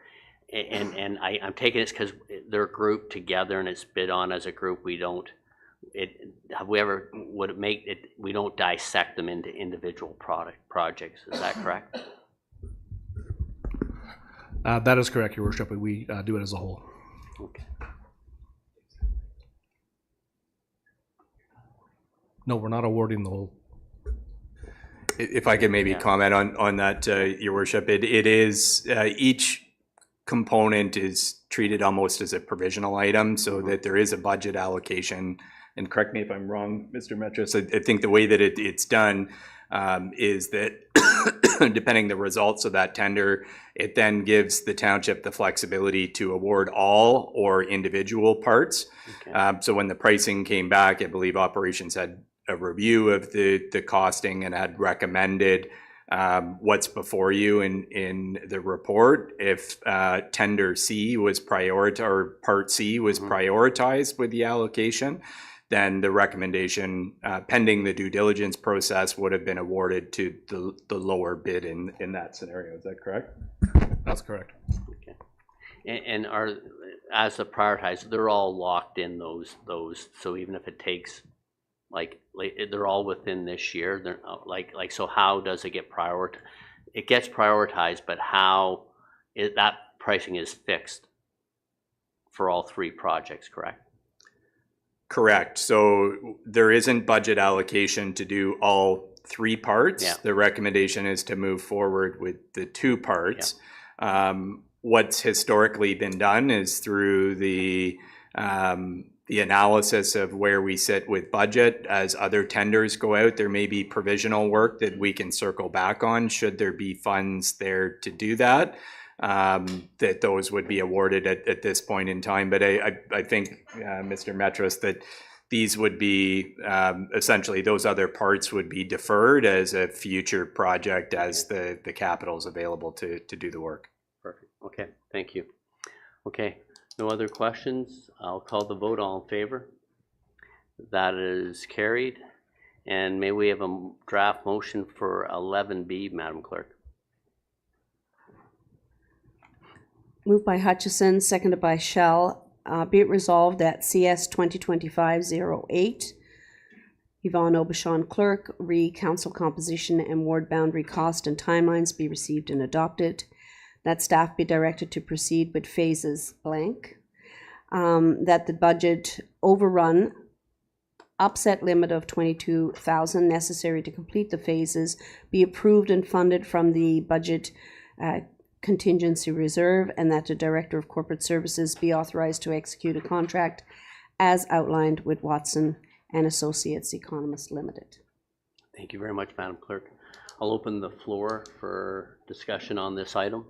And I'm taking this because they're grouped together and it's bid on as a group. We don't, would it make it, we don't dissect them into individual projects. Is that correct? That is correct, Your Worship. We do it as a whole. Okay. No, we're not awarding the whole. If I could maybe comment on that, Your Worship, it is each component is treated almost as a provisional item, so that there is a budget allocation. And correct me if I'm wrong, Mr. Metros, I think the way that it's done, is that depending the results of that tender, it then gives the township the flexibility to award all or individual parts. Okay. So when the pricing came back, I believe operations had a review of the costing and had recommended what's before you in the report. If tender C was prioritized, or part C was prioritized with the allocation, then the recommendation, pending the due diligence process, would have been awarded to the lower bid in that scenario. Is that correct? That's correct. Okay. And are, as the prioritized, they're all locked in those, so even if it takes, like they're all within this year, they're like, so how does it get prioritized? It gets prioritized, but how that pricing is fixed for all three projects, correct? Correct. So there isn't budget allocation to do all three parts. Yeah. The recommendation is to move forward with the two parts. What's historically been done is through the analysis of where we sit with budget. As other tenders go out, there may be provisional work that we can circle back on should there be funds there to do that. That those would be awarded at this point in time. But I think, Mr. Metros, that these would be essentially, those other parts would be deferred as a future project as the capital is available to do the work. Perfect. Okay, thank you. Okay, no other questions? I'll call the vote. All in favor? That is carried. And may we have a draft motion for 11B, Madam Clerk? Moved by Hutchison, seconded by Shell. Be it resolved that CS 2025-08, Yvonne Aubuchon Clerk, Council composition and ward boundary cost and timelines be received and adopted. That staff be directed to proceed with phases blank. That the budget overrun upset limit of $22,000 necessary to complete the phases be approved and funded from the budget contingency reserve, and that the Director of Corporate Services be authorized to execute a contract as outlined with Watson and Associates Economists Limited. Thank you very much, Madam Clerk. I'll open the floor for discussion on this item.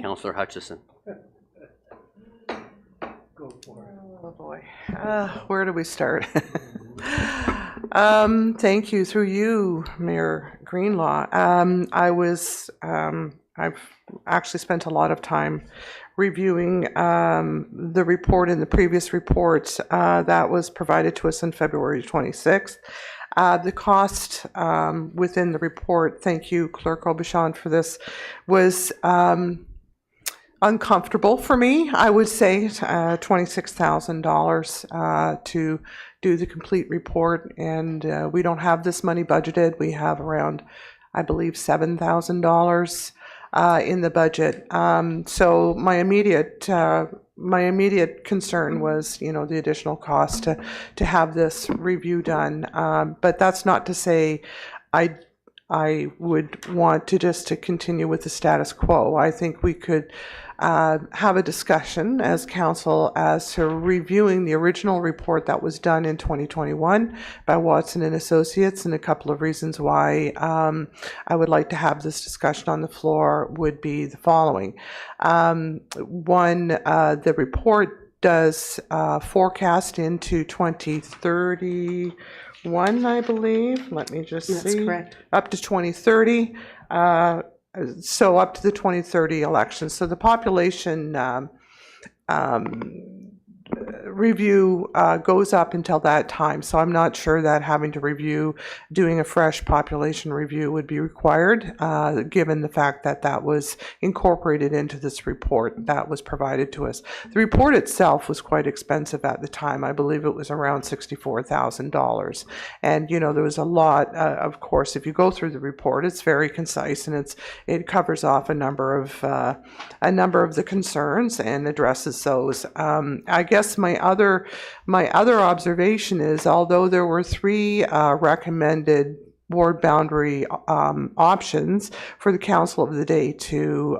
Councillor Hutchison. Go for it. Oh boy, where do we start? Thank you, through you, Mayor Greenlaw. I've actually spent a lot of time reviewing the report in the previous report that was provided to us on February 26th. The cost within the report, thank you, Clerk Aubuchon, for this, was uncomfortable for me. I would say $26,000 to do the complete report, and we don't have this money budgeted. We have around, I believe, $7,000 in the budget. So my immediate concern was, the additional cost to have this review done. But that's not to say I would want to continue with the status quo. I think we could have a discussion as council as to reviewing the original report that was done in 2021 by Watson and Associates, and a couple of reasons why I would like to have this discussion on the floor would be the following. One, the report does forecast into 2031, I believe. Let me just see. That's correct. Up to 2030. So up to the 2030 election. So the population review goes up until that time. So I'm not sure that doing a fresh population review would be required, given the fact that that was incorporated into this report that was provided to us. The report itself was quite expensive at the time. I believe it was around $64,000. And, there was a lot, of course, if you go through the report, it's very concise, and it covers off a number of the concerns and addresses those. I guess my other observation is, although there were 3 recommended ward boundary options for the council of the day to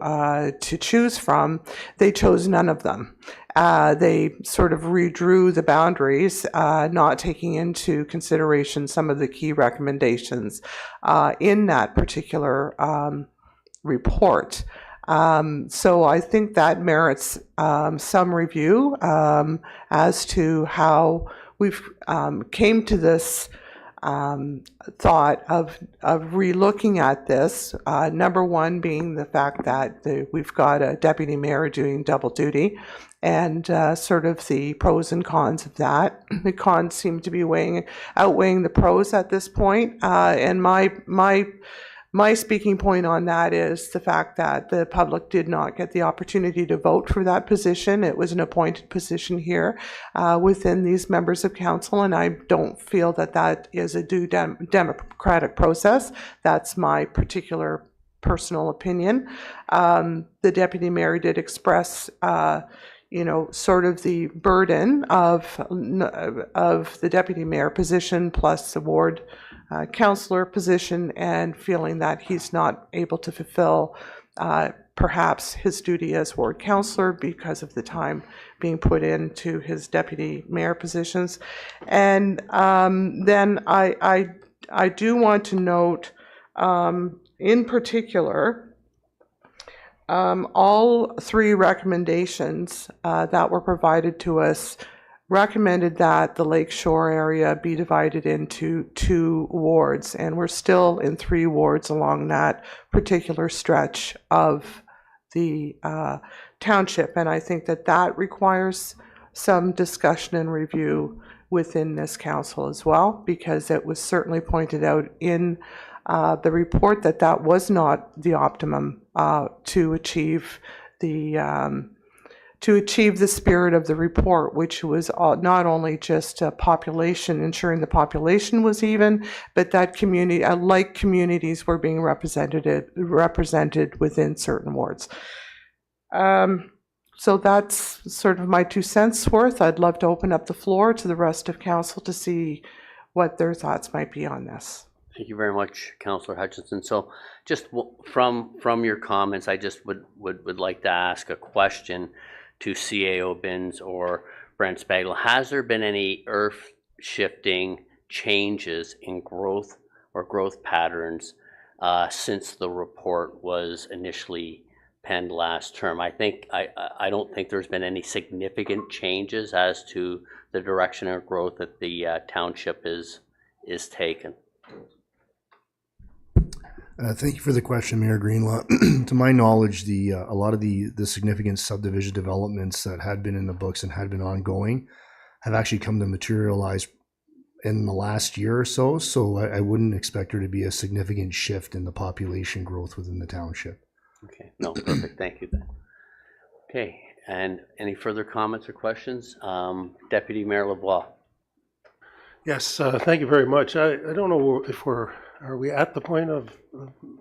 choose from, they chose none of them. They sort of redrew the boundaries, not taking into consideration some of the key recommendations in that particular report. So I think that merits some review as to how we've came to this thought of relooking at this. Number one being the fact that we've got a deputy mayor doing double duty, and sort of the pros and cons of that. The cons seem to be outweighing the pros at this point, and my speaking point on that is the fact that the public did not get the opportunity to vote for that position. It was an appointed position here within these members of council, and I don't feel that that is a due democratic process. That's my particular personal opinion. The deputy mayor did express sort of the burden of the deputy mayor position plus the ward councillor position, and feeling that he's not able to fulfill perhaps his duty as ward councillor because of the time being put into his deputy mayor positions. And then I do want to note in particular all three recommendations that were provided to us recommended that the lakeshore area be divided into 2 wards, and we're still in 3 wards along that particular stretch of the township. And I think that that requires some discussion and review within this council as well, because it was certainly pointed out in the report that that was not the optimum to achieve the spirit of the report, which was not only just ensuring the population was even, but that like communities were being represented within certain wards. So that's sort of my 2 cents worth. I'd love to open up the floor to the rest of council to see what their thoughts might be on this. Thank you very much, Councillor Hutchinson. So just from your comments, I just would like to ask a question to CAO Binns or Brent Spagle. Has there been any earth-shifting changes in growth or growth patterns since the report was initially penned last term? I don't think there's been any significant changes as to the direction of growth that the township is taken. Thank you for the question, Mayor Greenlaw. To my knowledge, a lot of the significant subdivision developments that had been in the books and had been ongoing have actually come to materialize in the last year or so. So I wouldn't expect there to be a significant shift in the population growth within the township. Okay, no, perfect. Thank you then. Okay, and any further comments or questions? Deputy Mayor Lavoie. Yes, thank you very much. I don't know if are we at the point of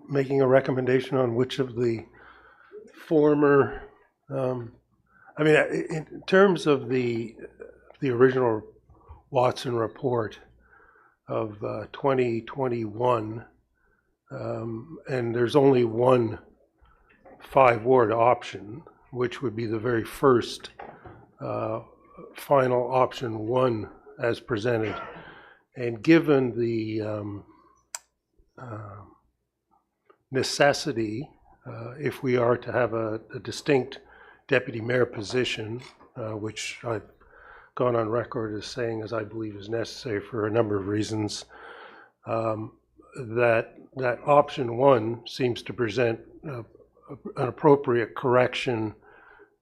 making a recommendation on which of the former, in terms of the original Watson report of 2021, and there's only one 5-ward option, which would be the very first final option 1 as presented. And given the necessity, if we are to have a distinct deputy mayor position, which I've gone on record as saying as I believe is necessary for a number of reasons, that option 1 seems to present an appropriate correction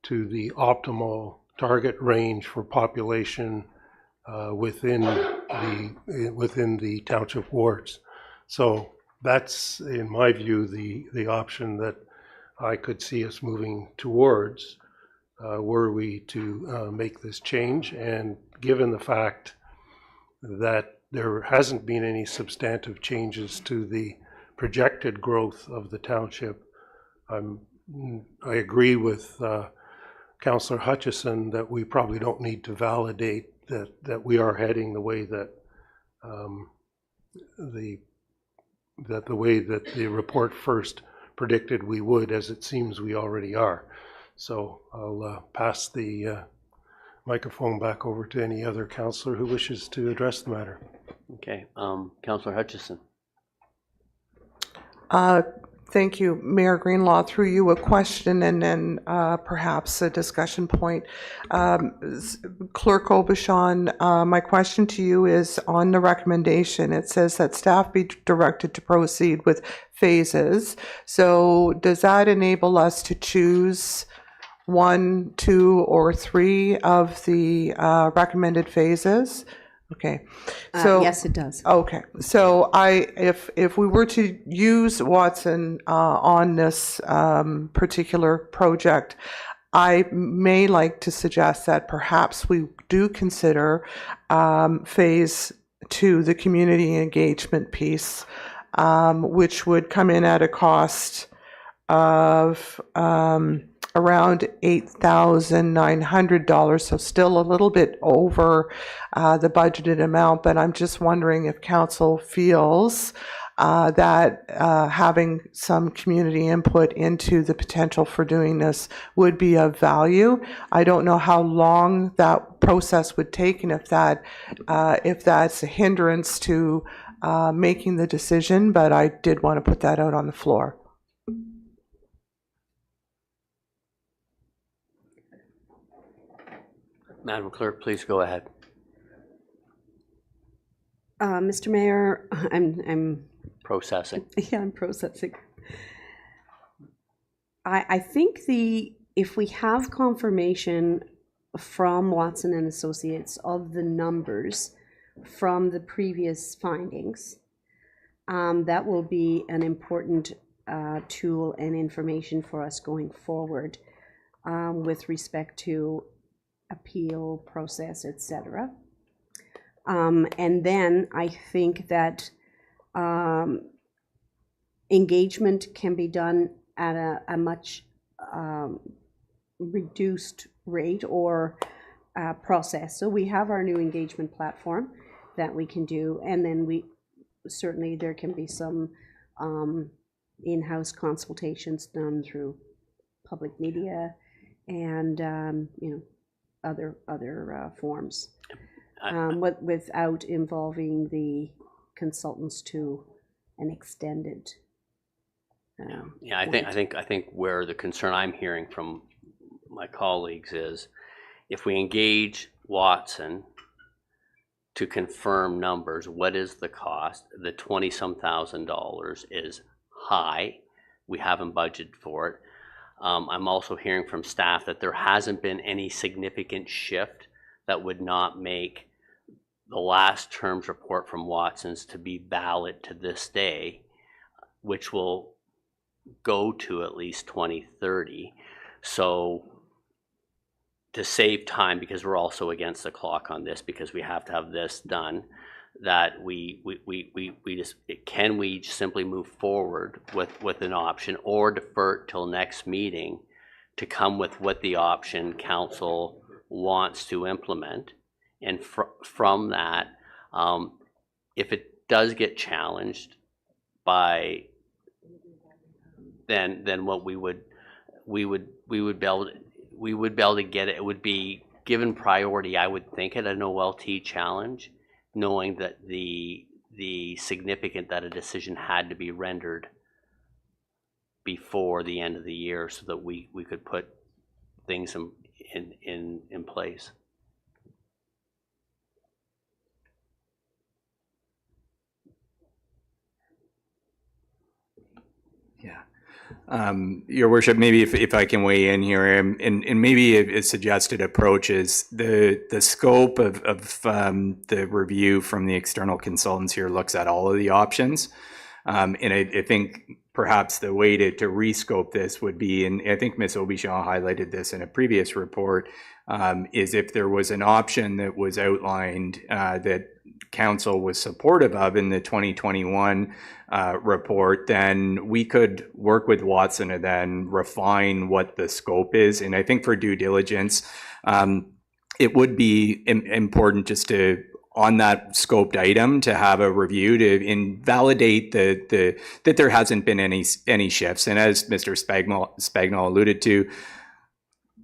to the optimal target range for population within the township wards. So that's, in my view, the option that I could see us moving towards were we to make this change. And given the fact that there hasn't been any substantive changes to the projected growth of the township, I agree with Councillor Hutchison that we probably don't need to validate that we are heading the way that the way that the report first predicted we would, as it seems we already are. So I'll pass the microphone back over to any other councillor who wishes to address the matter. Okay, Councillor Hutchison. Thank you, Mayor Greenlaw. Through you, a question and then perhaps a discussion point. Clerk Aubuchon, my question to you is on the recommendation. It says that staff be directed to proceed with phases. So does that enable us to choose 1, 2, or 3 of the recommended phases? Okay. So Yes, it does. okay. So if we were to use Watson on this particular project, I may like to suggest that perhaps we do consider phase 2, the community engagement piece, which would come in at a cost of around $8,900, so still a little bit over the budgeted amount, but I'm just wondering if council feels that having some community input into the potential for doing this would be of value. I don't know how long that process would take, and if that's a hindrance to making the decision, but I did want to put that out on the floor. Madam Clerk, please go ahead. Mr. Mayor, I'm Processing. yeah, I'm processing. I think if we have confirmation from Watson and Associates of the numbers from the previous findings, that will be an important tool and information for us going forward with respect to appeal process, etc. And then I think that engagement can be done at a much reduced rate or process. So we have our new engagement platform that we can do, and then certainly there can be some in-house consultations done through public media and other forms, without involving the consultants to an extended. I think where the concern I'm hearing from my colleagues is if we engage Watson to confirm numbers, what is the cost? The $20-some thousand is high. We haven't budgeted for it. I'm also hearing from staff that there hasn't been any significant shift that would not make the last terms report from Watson's to be valid to this day, which will go to at least 2030. So to save time, because we're also against the clock on this, because we have to have this done, that we simply move forward with an option or defer it till next meeting to come with what the option council wants to implement, and from that, if it does get challenged by then what we would be able to get it. It would be given priority, I would think, at an OLT challenge, knowing that the significant that a decision had to be rendered before the end of the year so that we could put things in place. Yeah. Your Worship, maybe if I can weigh in here, and maybe a suggested approach is the scope of the review from the external consultants here looks at all of the options. And I think perhaps the way to rescope this would be, and I think Ms. Aubuchon highlighted this in a previous report, is if there was an option that was outlined that council was supportive of in the 2021 report, then we could work with Watson to then refine what the scope is. And I think for due diligence, it would be important just to, on that scoped item, to have a review to invalidate that there hasn't been any shifts. And as Mr. Spagnol alluded to,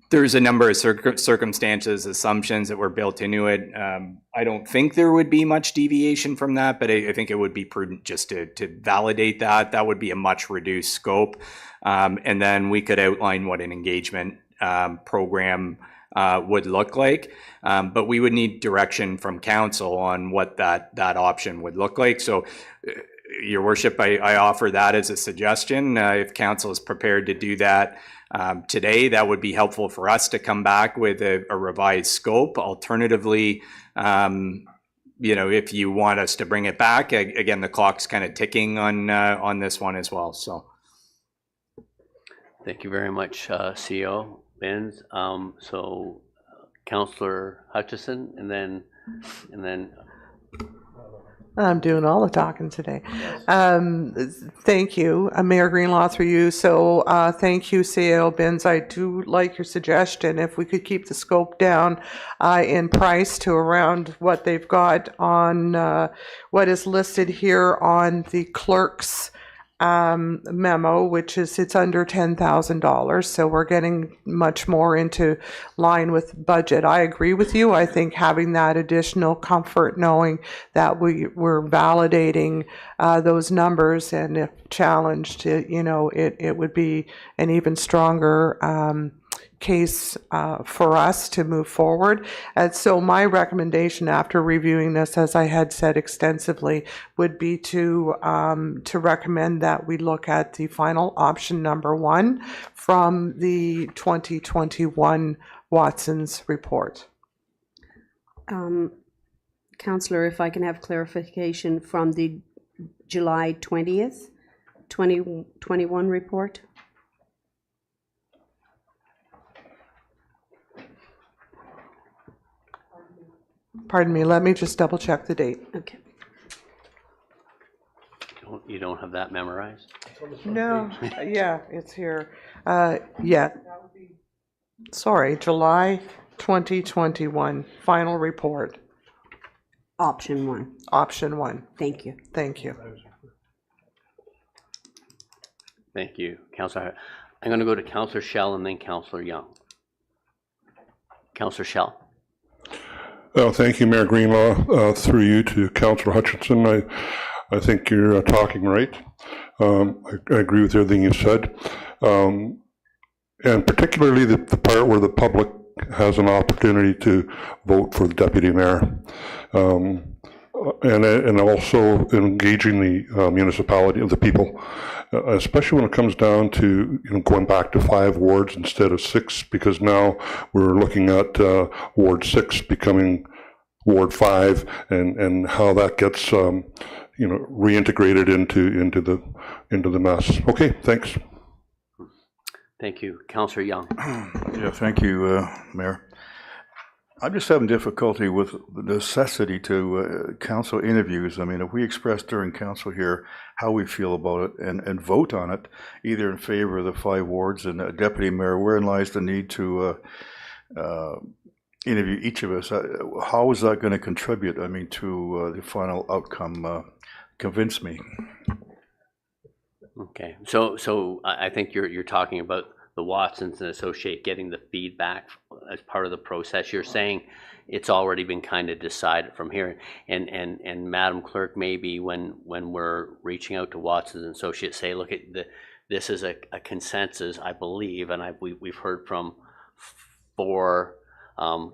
There's a number of circumstances, assumptions that were built into it. I don't think there would be much deviation from that, but I think it would be prudent just to validate that. That would be a much reduced scope. And then we could outline what an engagement program would look like. But we would need direction from council on what that option would look like. So, Your Worship, I offer that as a suggestion. If council is prepared to do that today, that would be helpful for us to come back with a revised scope. Alternatively, if you want us to bring it back, again, the clock's kind of ticking on this one as well. So, Thank you very much, CO Benz. So, Councillor Hutchison, and then. I'm doing all the talking today. Thank you, Mayor Greenlaw, through you. So thank you, CAO Benz. I do like your suggestion. If we could keep the scope down in price to around what they've got on what is listed here on the clerk's memo, which is it's under $10,000. So we're getting much more into line with budget. I agree with you. I think having that additional comfort knowing that we're validating those numbers, and if challenged, it would be an even stronger case for us to move forward. And so my recommendation after reviewing this, as I had said extensively, would be to recommend that we look at the final option number 1 from the 2021 Watson's report. Councillor, if I can have clarification from the July 20th, 2021 report. Pardon me, let me just double check the date. Okay. You don't have that memorized? No, yeah, it's here. Yeah. Sorry, July 2021, final report, Option 1. option 1. Thank you. Thank you. Thank you, Councillor. I'm going to go to Councillor Shell and then Councillor Young. Councillor Shell. Thank you, Mayor Greenlaw. Through you to Councillor Hutchinson, I think you're talking right. I agree with everything you said, and particularly the part where the public has an opportunity to vote for the deputy mayor, and also engaging the municipality of the people, especially when it comes down to going back to 5 wards instead of 6, because now we're looking at Ward 6 becoming Ward 5, and how that gets reintegrated into the mess. Okay, thanks. Thank you, Councillor Young. Yeah, thank you, Mayor. I'm just having difficulty with the necessity to council interviews. I mean, if we express during council here how we feel about it and vote on it, either in favor of the 5 wards and a deputy mayor, wherein lies the need to interview each of us? How is that going to contribute, to the final outcome? Convince me. Okay, so I think you're talking about the Watsons and Associate getting the feedback as part of the process. You're saying it's already been kind of decided from here, and Madam Clerk, maybe when we're reaching out to Watsons and Associates, say, look, this is a consensus, I believe, and we've heard from 4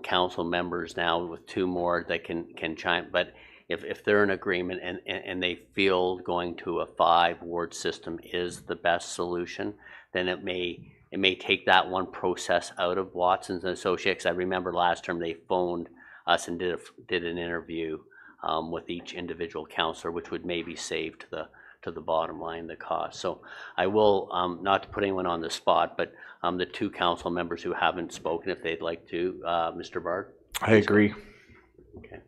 council members now with 2 more that can chime, but if they're in agreement and they feel going to a 5 ward system is the best solution, then it may take that one process out of Watsons and Associates. I remember last term they phoned us and did an interview with each individual councillor, which would maybe save to the bottom line the cost. So I will, not to put anyone on the spot, but the 2 council members who haven't spoken, if they'd like to, Mr. Bard. I agree. Okay.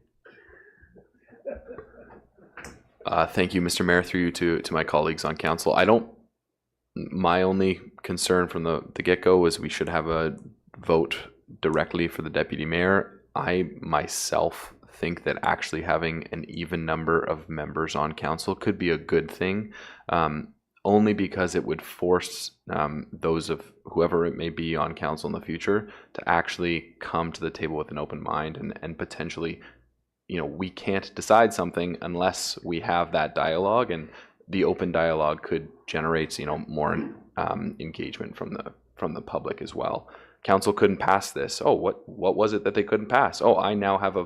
Thank you, Mr. Mayor, through you to my colleagues on council. My only concern from the get-go was we should have a vote directly for the deputy mayor. I myself think that actually having an even number of members on council could be a good thing, only because it would force those of whoever it may be on council in the future, to actually come to the table with an open mind and potentially, you know, we can't decide something unless we have that dialogue, and the open dialogue could generate, you know, more engagement from the public as well. Council couldn't pass this. Oh, what was it that they couldn't pass? Oh, I now have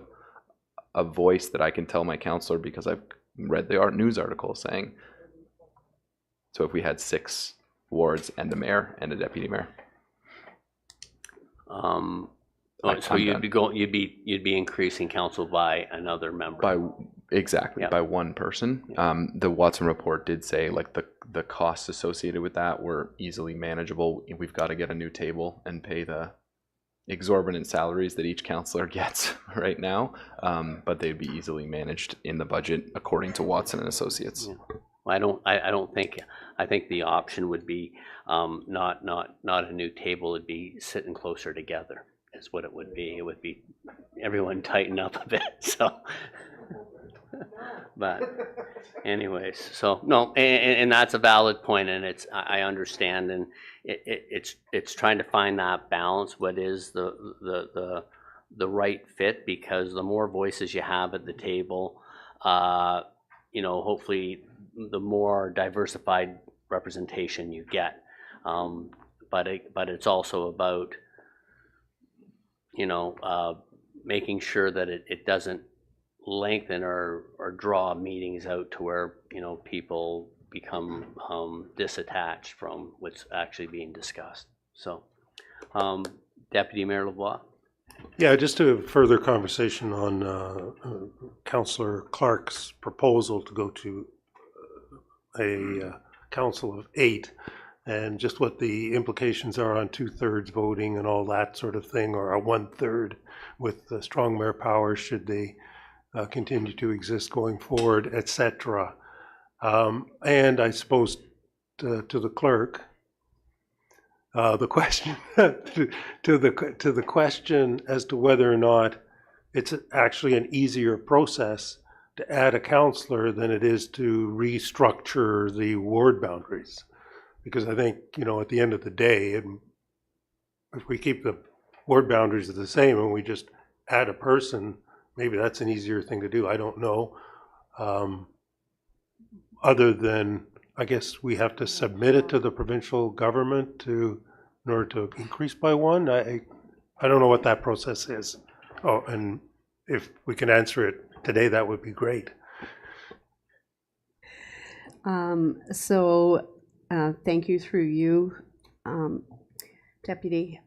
a voice that I can tell my councillor because I've read the news article saying. So if we had 6 wards and a mayor and a deputy mayor. So you'd be increasing council by another member. By one person. The Watson report did say like the costs associated with that were easily manageable. We've got to get a new table and pay the exorbitant salaries that each councillor gets right now, but they'd be easily managed in the budget according to Watson and Associates. Yeah. I think the option would be not a new table. It'd be sitting closer together. Is what it would be. It would be everyone tighten up a bit. So, but anyways, so no, and that's a valid point, and I understand, and it's trying to find that balance. What is the right fit? Because the more voices you have at the table, you know, hopefully the more diversified representation you get. But it's also about, you know, making sure that it doesn't lengthen or draw meetings out to where, you know, people become disattached from what's actually being discussed. So, Deputy Mayor Lavoie. Yeah, just a further conversation on Councillor Clark's proposal to go to a council of 8, and just what the implications are on 2/3 voting and all that sort of thing, or a 1/3 with strong mayor powers should they continue to exist going forward, etc. And I suppose to the clerk, the question to the question as to whether or not it's actually an easier process to add a councillor than it is to restructure the ward boundaries. Because I think, you know, at the end of the day, if we keep the ward boundaries the same and we just add a person, maybe that's an easier thing to do. I don't know. Other than, I guess we have to submit it to the provincial government in order to increase by 1. I don't know what that process is. Oh, and if we can answer it today, that would be great. Thank you through you, Deputy,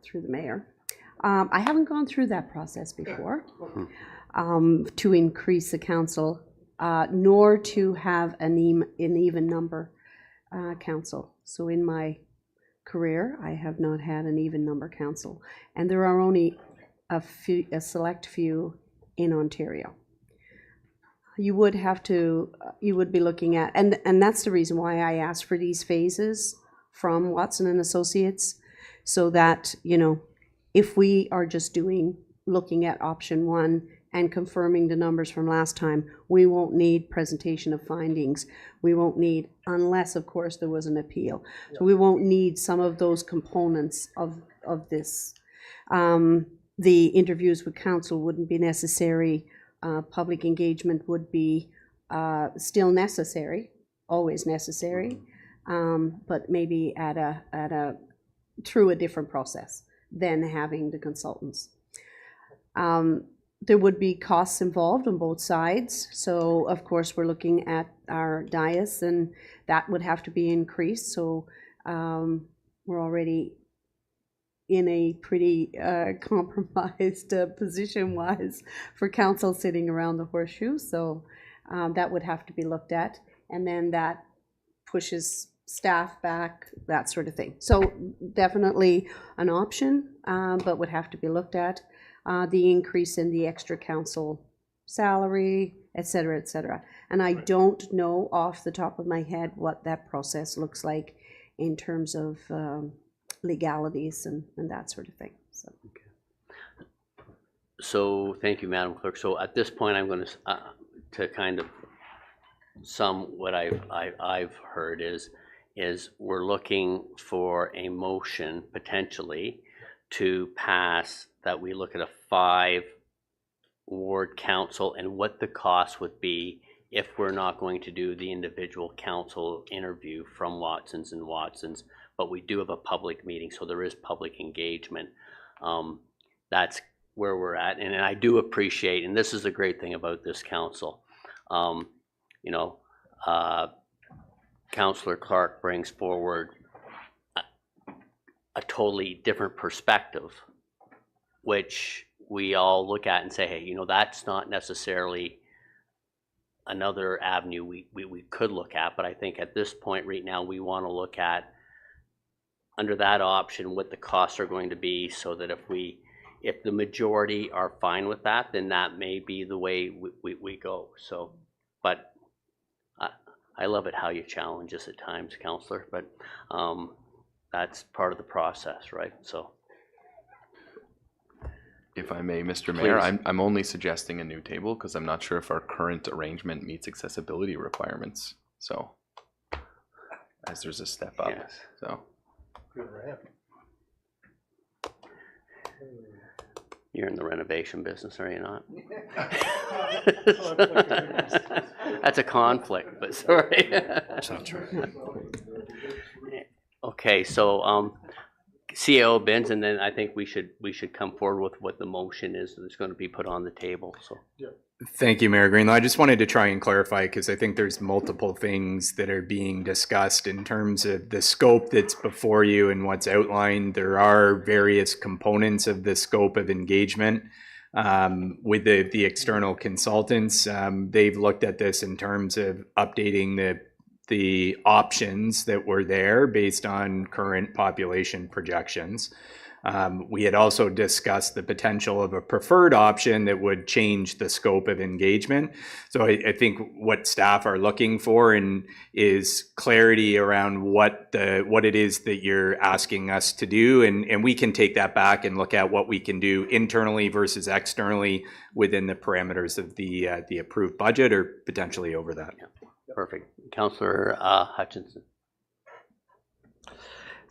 through the mayor. I haven't gone through that process before to increase the council, nor to have an even number council. So in my career, I have not had an even number council, and there are only a select few in Ontario. You would be looking at, and that's the reason why I asked for these phases from Watson and Associates, so that, you know, if we are just looking at option 1 and confirming the numbers from last time, we won't need presentation of findings. We won't need, unless of course there was an appeal. So we won't need some of those components of this. The interviews with council wouldn't be necessary. Public engagement would be still necessary, always necessary, but maybe through a different process than having the consultants. There would be costs involved on both sides. So of course we're looking at our dais, and that would have to be increased. So we're already in a pretty compromised position-wise for council sitting around the horseshoe. So that would have to be looked at. And then that pushes staff back, that sort of thing. So definitely an option, but would have to be looked at. The increase in the extra council salary, et cetera, et cetera. And I don't know off the top of my head what that process looks like in terms of legalities and that sort of thing. So. Okay. So thank you, Madam Clerk. So at this point, I'm going to kind of sum what I've heard is is we're looking for a motion potentially to pass that we look at a 5-ward council and what the cost would be if we're not going to do the individual council interview from Watson's and Watson's, but we do have a public meeting, so there is public engagement. That's where we're at, and I do appreciate, and this is a great thing about this council, you know, Councillor Clark brings forward a totally different perspective, which we all look at and say, hey, you know, that's not necessarily another avenue we could look at, but I think at this point right now we want to look at under that option what the costs are going to be, so that if the majority are fine with that, then that may be the way we go. So, but I love it how you challenge us at times, Councillor, but that's part of the process, right? So. If I may, Mr. Mayor, Please. I'm only suggesting a new table because I'm not sure if our current arrangement meets accessibility requirements. So, as there's a step up. Yes. So. You're in the renovation business, are you not? That's a conflict, but sorry. That's not true. Okay, so CAO bins, and then I think we should come forward with what the motion is that's going to be put on the table. So. Yeah. Thank you, Mayor Greenlaw. I just wanted to try and clarify, because I think there's multiple things that are being discussed in terms of the scope that's before you and what's outlined. There are various components of the scope of engagement with the external consultants. They've looked at this in terms of updating the options that were there based on current population projections. We had also discussed the potential of a preferred option that would change the scope of engagement. So I think what staff are looking for is clarity around what it is that you're asking us to do, and we can take that back and look at what we can do internally versus externally within the parameters of the approved budget, or potentially over that. Yeah. Perfect. Councillor Hutchinson.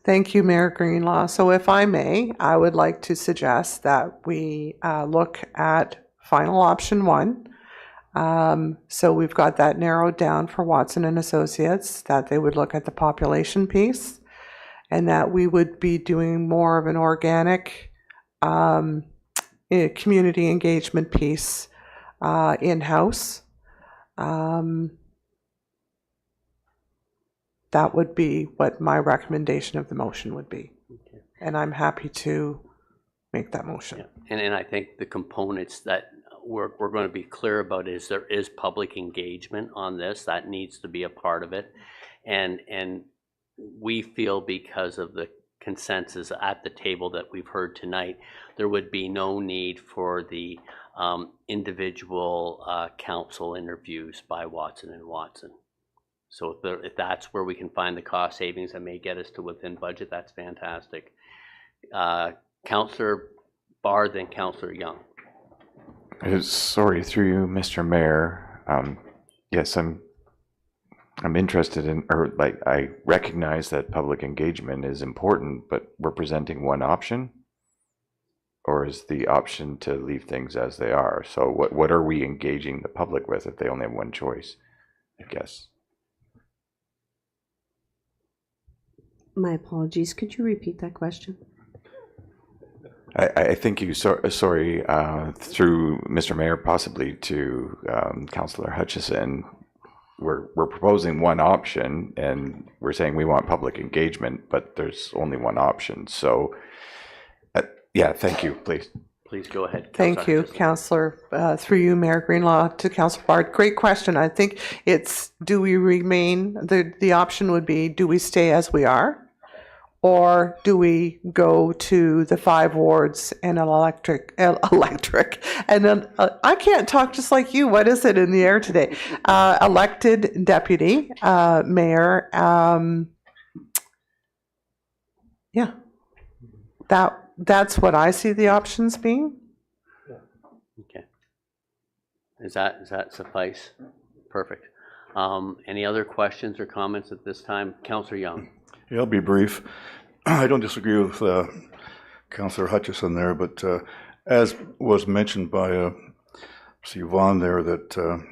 Thank you, Mayor Greenlaw. So if I may, I would like to suggest that we look at final option 1. So we've got that narrowed down for Watson and Associates, that they would look at the population piece, and that we would be doing more of an organic community engagement piece in-house. That would be what my recommendation of the motion would be. Okay. And I'm happy to make that motion. Yeah. And I think the components that we're going to be clear about is there is public engagement on this. That needs to be a part of it. And we feel, because of the consensus at the table that we've heard tonight, there would be no need for the individual council interviews by Watson and Watson. So if that's where we can find the cost savings that may get us to within budget, that's fantastic. Councillor Barr, then Councillor Young. Sorry, through you, Mr. Mayor. Yes, I'm interested in, or like, I recognize that public engagement is important, but we're presenting one option, or is the option to leave things as they are? So what are we engaging the public with if they only have one choice, I guess? My apologies. Could you repeat that question? I think you, sorry, through Mr. Mayor, possibly to Councillor Hutchison, we're proposing one option, and we're saying we want public engagement, but there's only one option. So, yeah, thank you, please. Please go ahead. Thank you, Councillor. Through you, Mayor Greenlaw, to Councillor Bard. Great question. I think it's, do we remain, the option would be, do we stay as we are? Or do we go to the 5 wards and an electric, and then I can't talk just like you. What is it in the air today? Elected deputy, mayor. Yeah, that's what I see the options being. Okay. Does that suffice? Perfect. Any other questions or comments at this time? Councillor Young. Yeah, I'll be brief. I don't disagree with Councillor Hutchison there, but as was mentioned by Mr. Yvonne there, that the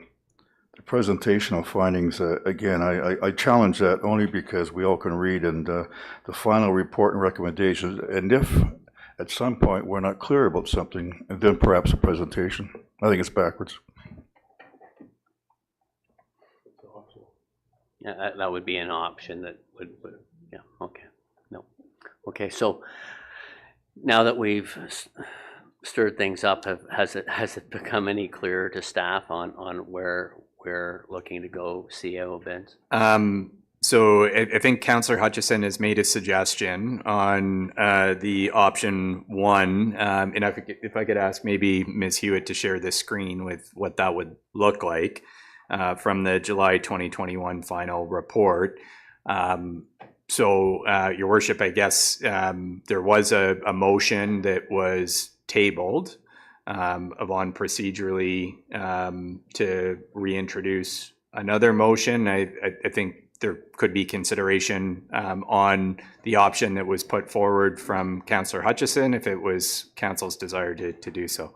presentation of findings, again, I challenge that only because we all can read and the final report and recommendations, and if at some point we're not clear about something, then perhaps a presentation. I think it's backwards. Yeah, that would be an option that would yeah, okay. No. Okay, so now that we've stirred things up, has it become any clearer to staff on where we're looking to go, CEO Benz? So I think Councillor Hutchison has made a suggestion on the option 1, and if I could ask maybe Ms. Hewitt to share the screen with what that would look like from the July 2021 final report. So, Your Worship, I guess there was a motion that was tabled on procedurally to reintroduce another motion. I think there could be consideration on the option that was put forward from Councillor Hutchison if it was Council's desire to do so.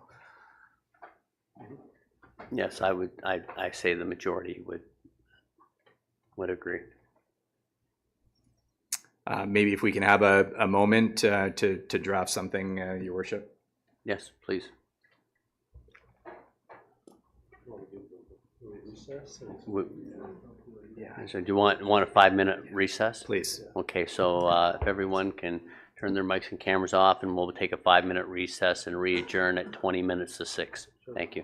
Yes, I say the majority would agree. Maybe if we can have a moment to draft something, Your Worship. Yes, please. So do you want a 5-minute recess? Please. Okay, so if everyone can turn their mics and cameras off, and we'll take a 5-minute recess and re-adjourn at 20 minutes to 6. Thank you.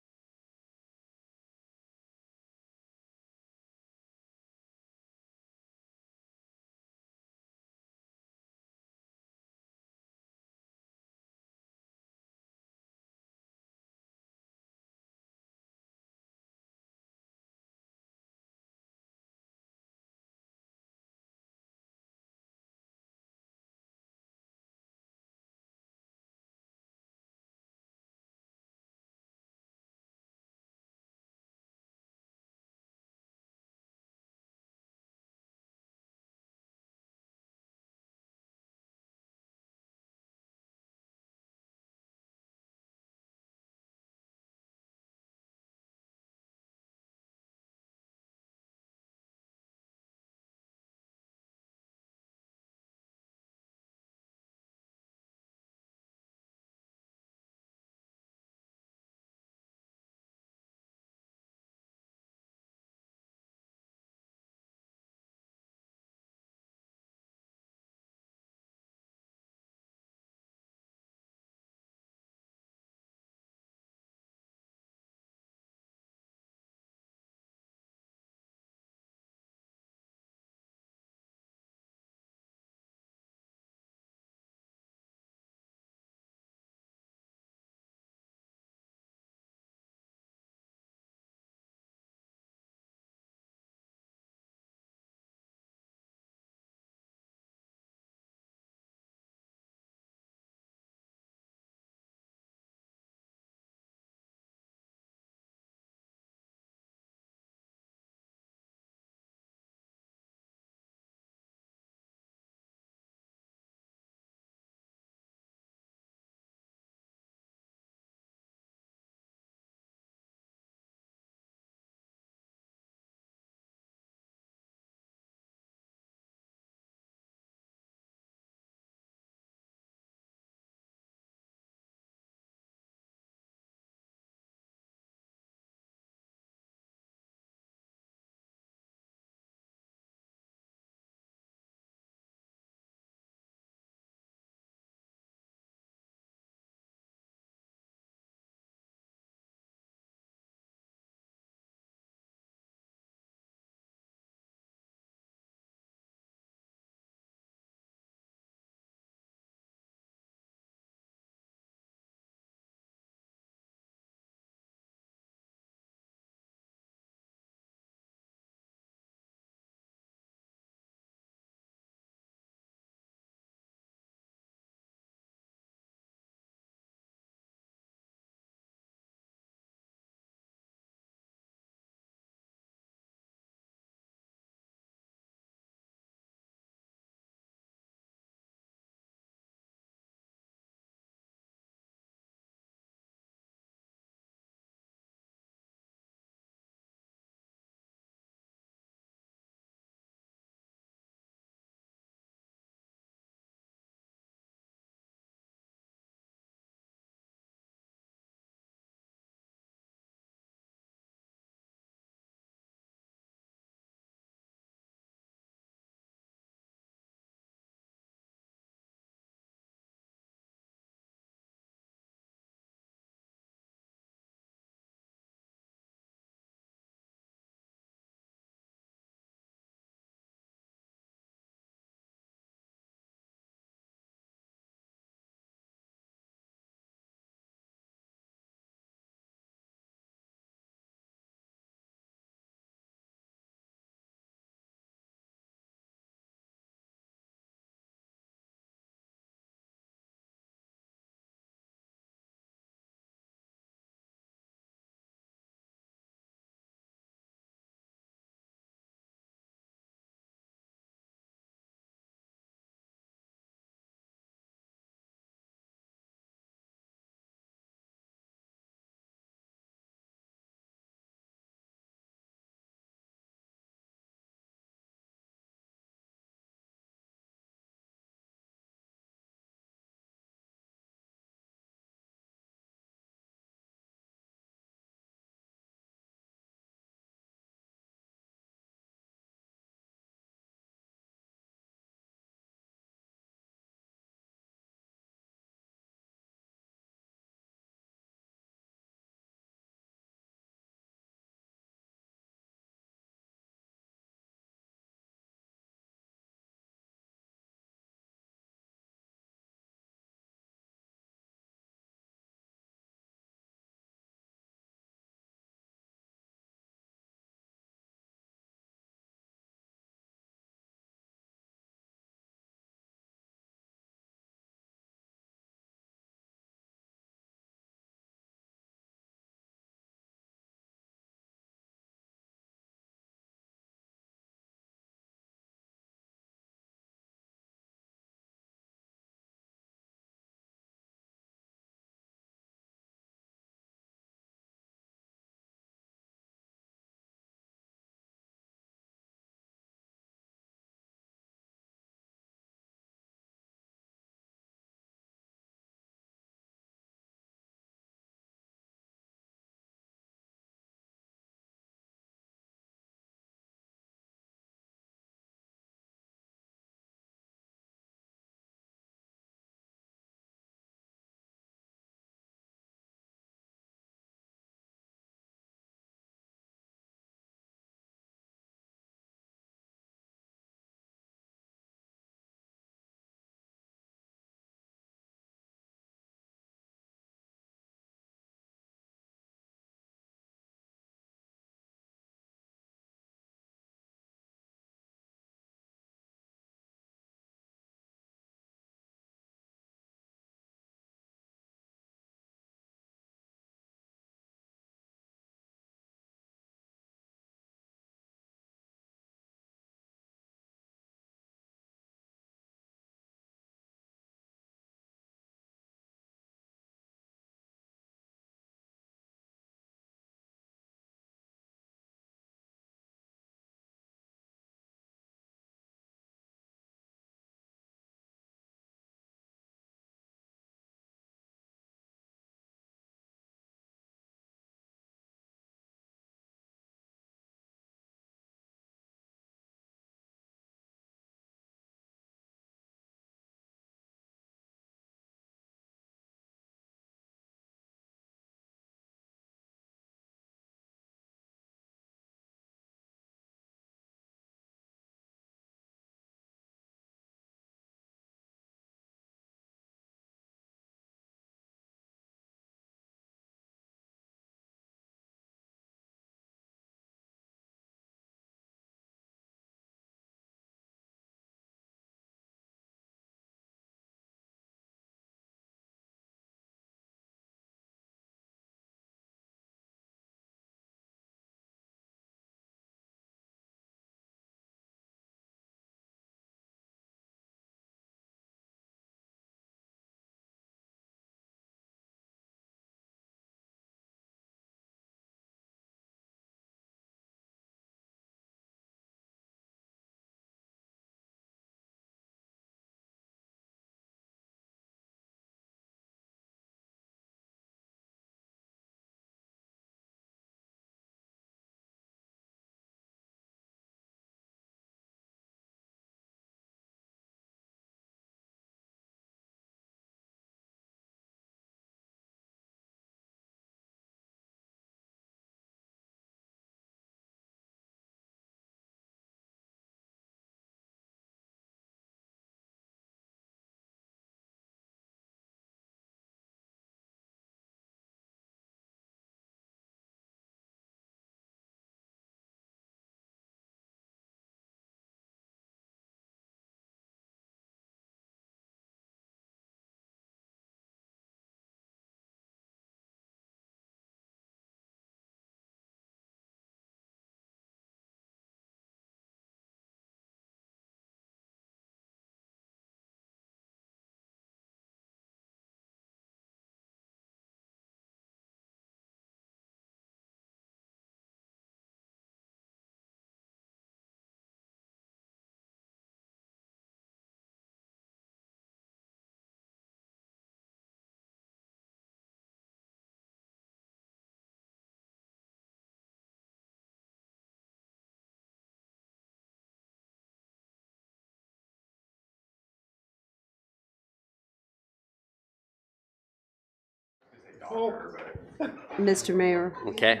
Mr. Mayor, Okay.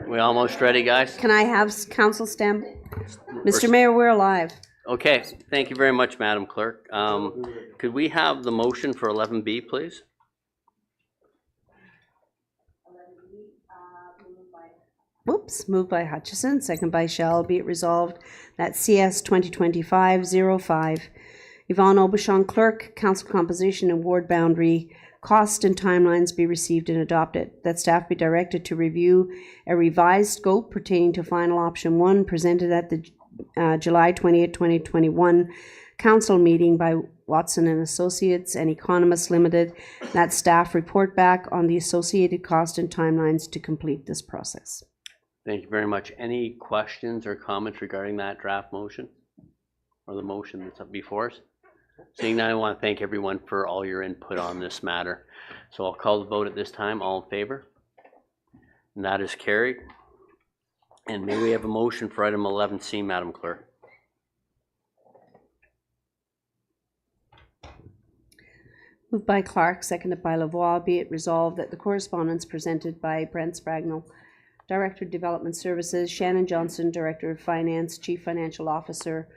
We almost ready, guys? can I have council stand? Mr. Mayor, we're alive. Okay, thank you very much, Madam Clerk. Could we have the motion for 11B, please? Oops, moved by Hutchison, second by Shell. Be it resolved that CS 2025-05, Yvonne Aubuchon, clerk, council composition and ward boundary cost and timelines be received and adopted. That staff be directed to review a revised scope pertaining to final option 1 presented at the July 28, 2021 council meeting by Watson and Associates and Economists Limited. That staff report back on the associated cost and timelines to complete this process. Thank you very much. Any questions or comments regarding that draft motion or the motion that's up before us? Seeing that, I want to thank everyone for all your input on this matter. So I'll call the vote at this time. All in favor? And that is carried. And may we have a motion for item 11C, Madam Clerk? Moved by Clark, seconded by Lavoie. Be it resolved that the correspondence presented by Brent Spragnell, Director of Development Services, Shannon Johnson, Director of Finance, Chief Financial Officer,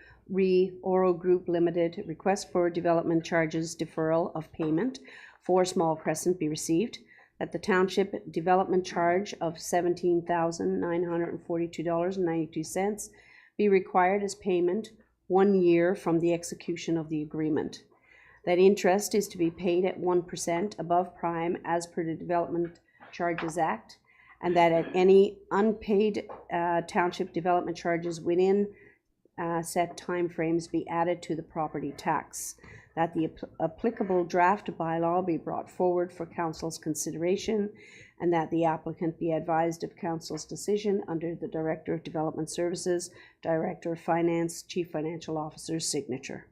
Oro Group Limited, request for development charges deferral of payment for Small Crescent be received, that the township development charge of $17,942.92 be required as payment 1 year from the execution of the agreement, that interest is to be paid at 1% above prime as per the Development Charges Act, and that at any unpaid township development charges within set timeframes be added to the property tax, that the applicable draft bylaw be brought forward for council's consideration, and that the applicant be advised of council's decision under the Director of Development Services, Director of Finance, Chief Financial Officer's signature.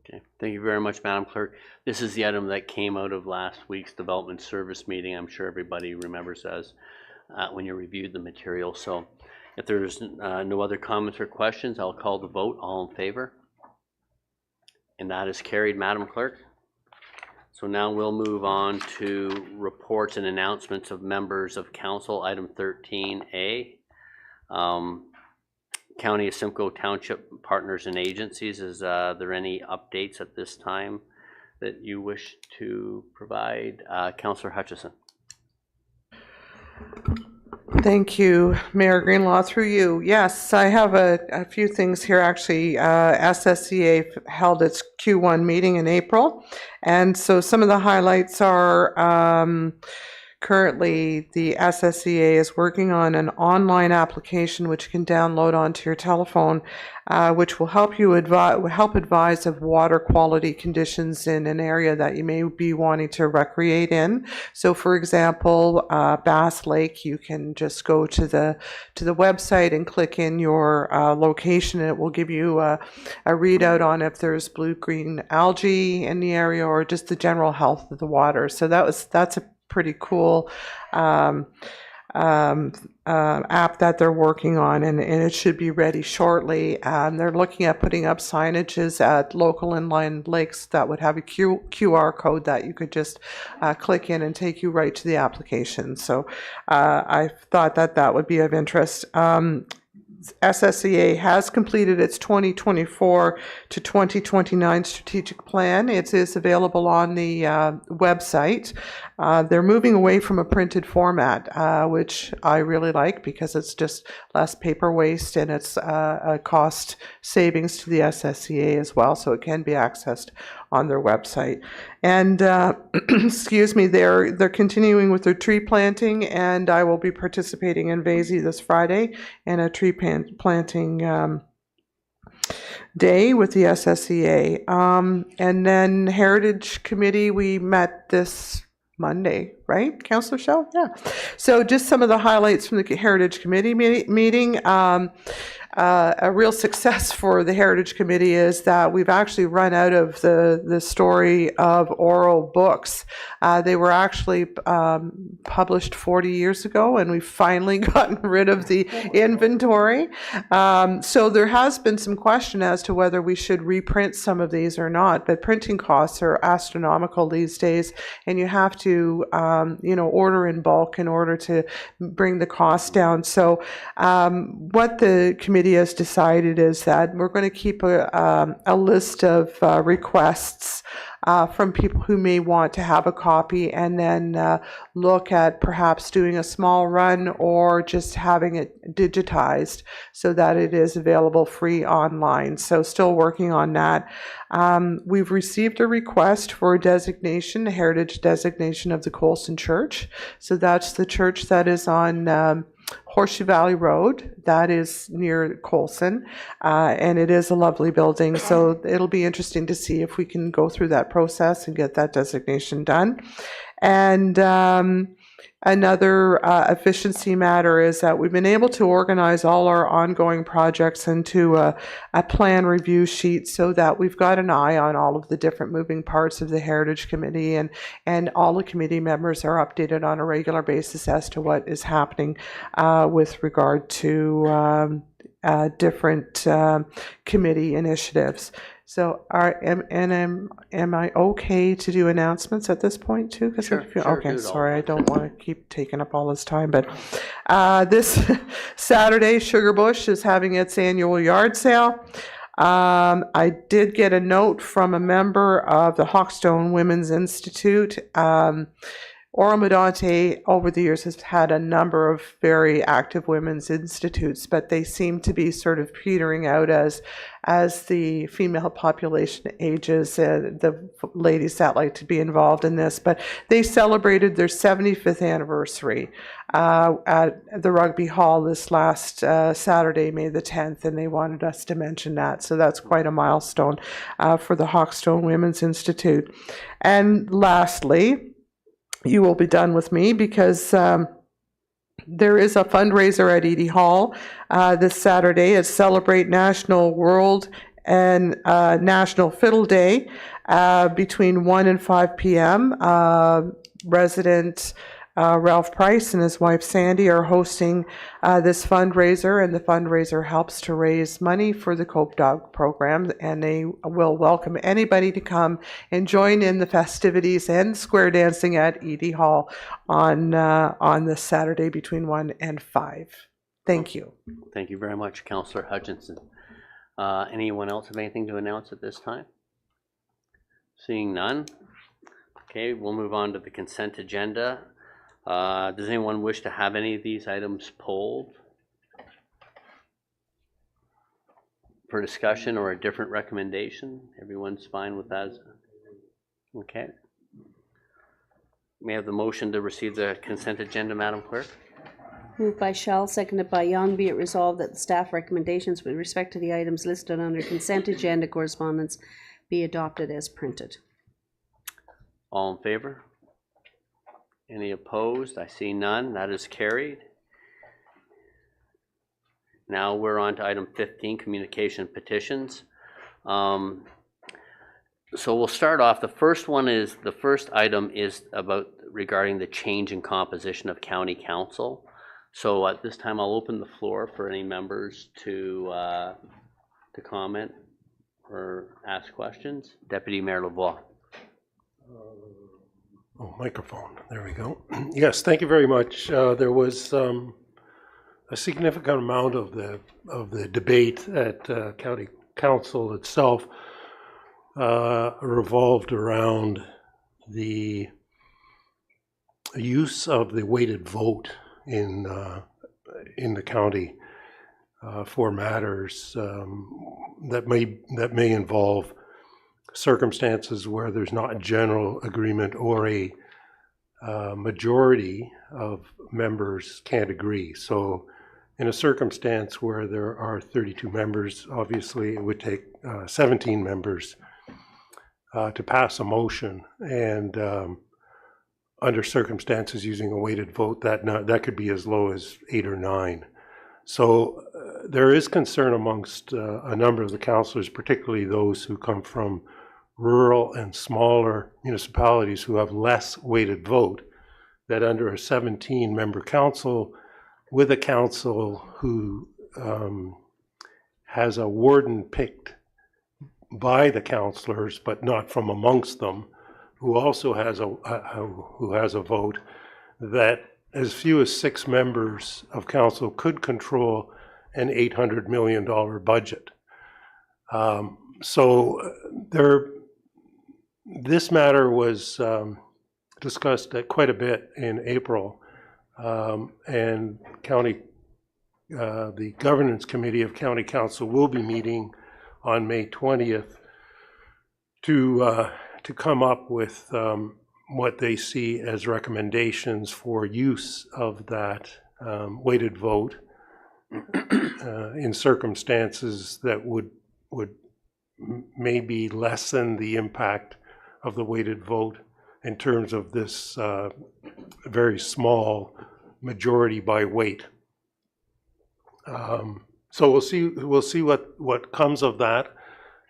Okay, thank you very much, Madam Clerk. This is the item that came out of last week's Development Service meeting. I'm sure everybody remembers as when you reviewed the material. So if there's no other comments or questions, I'll call the vote. All in favor? And that is carried, Madam Clerk. So now we'll move on to reports and announcements of members of council. Item 13A. County of Simcoe Township Partners and Agencies. Is there any updates at this time that you wish to provide? Councillor Hutchison. Thank you, Mayor Greenlaw, through you. Yes, I have a few things here actually. SSCA held its Q1 meeting in April, and so some of the highlights are currently the SSCA is working on an online application which you can download onto your telephone, which will help you advise of water quality conditions in an area that you may be wanting to recreate in. So, for example, Bass Lake, you can just go to the website and click in your location, and it will give you a readout on if there's blue-green algae in the area or just the general health of the water. So that's a pretty cool app that they're working on, and it should be ready shortly. They're looking at putting up signages at local inland lakes that would have a QR code that you could just click in and take you right to the application. So I thought that would be of interest. SSCA has completed its 2024 to 2029 strategic plan. It is available on the website. They're moving away from a printed format, which I really like because it's just less paper waste and it's a cost savings to the SSCA as well, so it can be accessed on their website. And excuse me, they're continuing with their tree planting, and I will be participating in Vasey this Friday in a tree planting day with the SSCA. And then Heritage Committee, we met this Monday, right, Councillor Shell? Yeah. So just some of the highlights from the Heritage Committee meeting. a real success for the Heritage Committee is that we've actually run out of the story of oral books. They were actually published 40 years ago, and we've finally gotten rid of the inventory. So there has been some question as to whether we should reprint some of these or not, but printing costs are astronomical these days, and you have to, order in bulk in order to bring the cost down. So what the committee has decided is that we're going to keep a list of requests from people who may want to have a copy, and then look at perhaps doing a small run or just having it digitized so that it is available free online. So still working on that. We've received a request for a designation, a heritage designation of the Colson Church. So that's the church that is on Horseshoe Valley Road, that is near Colson, and it is a lovely building, so it'll be interesting to see if we can go through that process and get that designation done. And another efficiency matter is that we've been able to organize all our ongoing projects into a plan review sheet so that we've got an eye on all of the different moving parts of the Heritage Committee, and all the committee members are updated on a regular basis as to what is happening with regard to different committee initiatives. So am I okay to do announcements at this point too? Sure, Okay, sorry, I don't want to keep taking up all this time, but this Saturday, Sugar Bush is having its annual yard sale. I did get a note from a member of the Hawkstone Women's Institute. Oro-Medonte over the years has had a number of very active women's institutes, but they seem to be sort of petering out as the female population ages, the ladies that like to be involved in this. But they celebrated their 75th anniversary at the Rugby Hall this last Saturday, May the 10th, and they wanted us to mention that. So that's quite a milestone for the Hawkstone Women's Institute. And lastly, you will be done with me because there is a fundraiser at Edie Hall this Saturday. It's Celebrate National World and National Fiddle Day between 1 and 5 p.m. Resident Ralph Price and his wife Sandy are hosting this fundraiser, and the fundraiser helps to raise money for the Cope Dog program, and they will welcome anybody to come and join in the festivities and square dancing at Edie Hall on this Saturday between 1 and 5. Thank you. Thank you very much, Councillor Hutchinson. Anyone else have anything to announce at this time? Seeing none. Okay, we'll move on to the consent agenda. Does anyone wish to have any of these items polled for discussion or a different recommendation? Everyone's fine with that? Okay. May I have the motion to receive the consent agenda, Madam Clerk? Moved by Shell, seconded by Young. Be it resolved that the staff recommendations with respect to the items listed under consent agenda correspondence be adopted as printed. All in favor? Any opposed? I see none. That is carried. Now we're on to item 15, communication petitions. So we'll start off. The first item is about regarding the change in composition of county council. So at this time, I'll open the floor for any members to comment or ask questions. Deputy Mayor Lavoie. Microphone. There we go. Yes, thank you very much. There was a significant amount of the debate at County Council itself revolved around the use of the weighted vote in the county for matters that may involve circumstances where there's not a general agreement or a majority of members can't agree. So in a circumstance where there are 32 members, obviously it would take 17 members to pass a motion, and under circumstances using a weighted vote, that could be as low as 8 or 9. So there is concern amongst a number of the councillors, particularly those who come from rural and smaller municipalities who have less weighted vote, that under a 17-member council, with a council who has a warden picked by the councillors, but not from amongst them, who also has a vote, that as few as 6 members of council could control an $800 million budget. This matter was discussed quite a bit in April, and the Governance Committee of County Council will be meeting on May 20th to come up with what they see as recommendations for use of that weighted vote in circumstances that would maybe lessen the impact of the weighted vote in terms of this very small majority by weight. So we'll see what comes of that,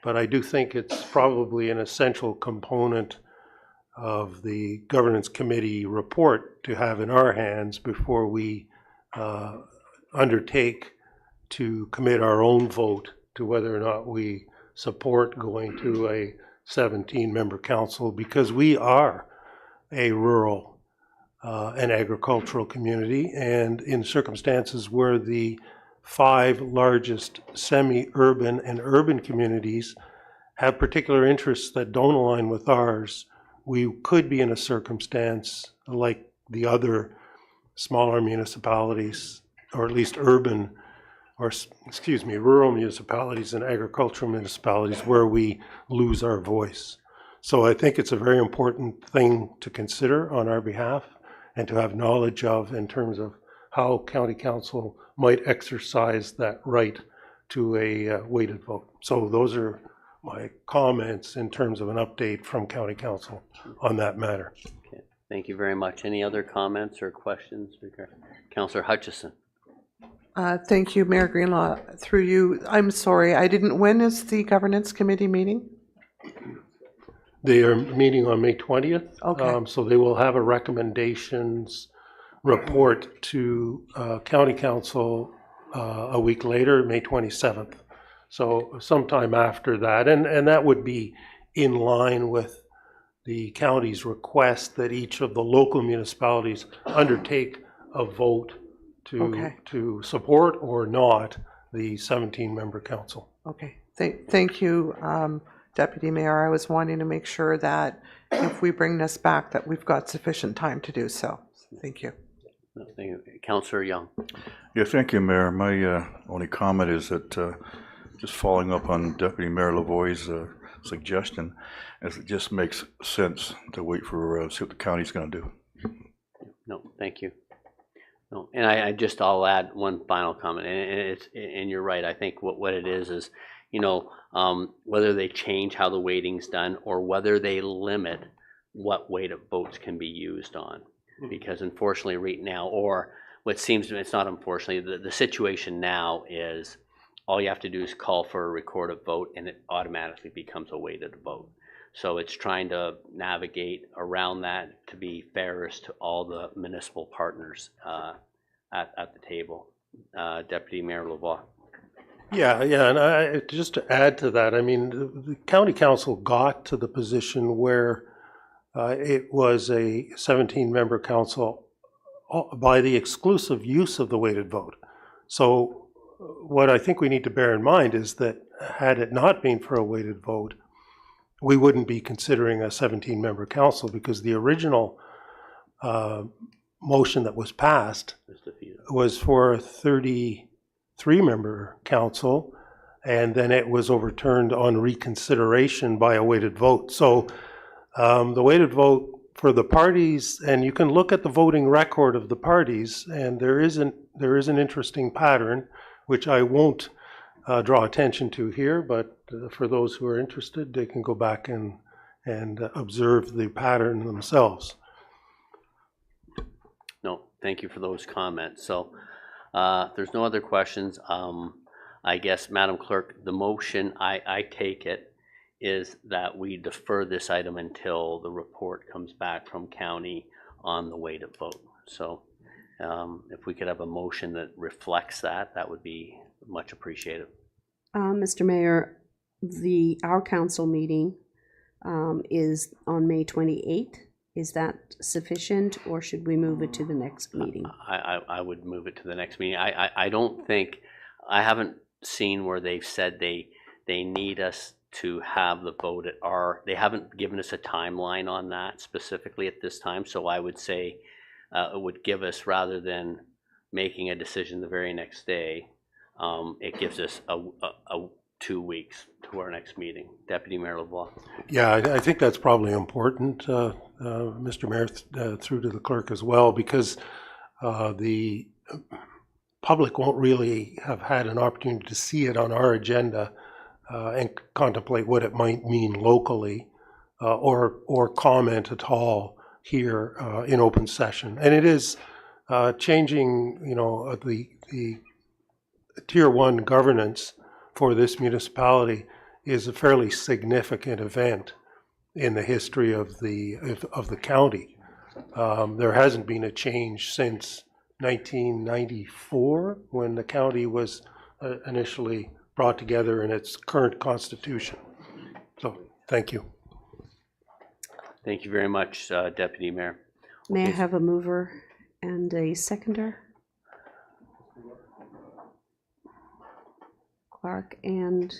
but I do think it's probably an essential component of the Governance Committee report to have in our hands before we undertake to commit our own vote to whether or not we support going to a 17-member council, because we are a rural and agricultural community, and in circumstances where the 5 largest semi-urban and urban communities have particular interests that don't align with ours, we could be in a circumstance like the other smaller municipalities, or at least urban, or excuse me, rural municipalities and agricultural municipalities, where we lose our voice. So I think it's a very important thing to consider on our behalf and to have knowledge of in terms of how County Council might exercise that right to a weighted vote. So those are my comments in terms of an update from County Council on that matter. Okay. Thank you very much. Any other comments or questions? Councillor Hutchison. Thank you, Mayor Greenlaw. Through you, I'm sorry, when is the Governance Committee meeting? They are meeting on May 20th. Okay. So they will have a recommendations report to County Council a week later, May 27th. So sometime after that, and that would be in line with the county's request that each of the local municipalities undertake a vote to support or not the 17-member council. Okay, thank you, Deputy Mayor. I was wanting to make sure that if we bring this back, that we've got sufficient time to do so. Thank you. Thank you. Councillor Young. Yeah, thank you, Mayor. My only comment is that just following up on Deputy Mayor Lavoie's suggestion, is it just makes sense to wait for see what the county's going to do. No, thank you. No, and I'll add one final comment, and you're right. I think what it is whether they change how the weighting's done or whether they limit what weight of votes can be used on, because unfortunately right now, or what seems to, it's not unfortunately, the situation now is all you have to do is call for a recorded vote and it automatically becomes a weighted vote. So it's trying to navigate around that to be fairest to all the municipal partners at the table. Deputy Mayor Lavoie. Yeah, and just to add to that, I mean, the County Council got to the position where it was a 17-member council by the exclusive use of the weighted vote. So what I think we need to bear in mind is that had it not been for a weighted vote, we wouldn't be considering a 17-member council, because the original motion that was passed was for a 33-member council, and then it was overturned on reconsideration by a weighted vote. So the weighted vote for the parties, and you can look at the voting record of the parties, and there is an interesting pattern, which I won't draw attention to here, but for those who are interested, they can go back and observe the pattern themselves. No, thank you for those comments. So If there's no other questions, I guess, Madam Clerk, the motion, I take it, is that we defer this item until the report comes back from county on the way to vote. So if we could have a motion that reflects that, that would be much appreciated. Mr. Mayor, our council meeting is on May 28th. Is that sufficient, or should we move it to the next meeting? I would move it to the next meeting. I don't think, I haven't seen where they've said they need us to have the vote at they haven't given us a timeline on that specifically at this time. So I would say it would give us, rather than making a decision the very next day, it gives us a 2 weeks to our next meeting. Deputy Mayor LeBlanc. Yeah, I think that's probably important, Mr. Mayor, through to the clerk as well, because the public won't really have had an opportunity to see it on our agenda and contemplate what it might mean locally, or comment at all here in open session. And it is changing, the Tier 1 governance for this municipality is a fairly significant event in the history of the county. There hasn't been a change since 1994, when the county was initially brought together in its current constitution. So, thank you. Thank you very much, Deputy Mayor. May I have a mover and a seconder? Clark and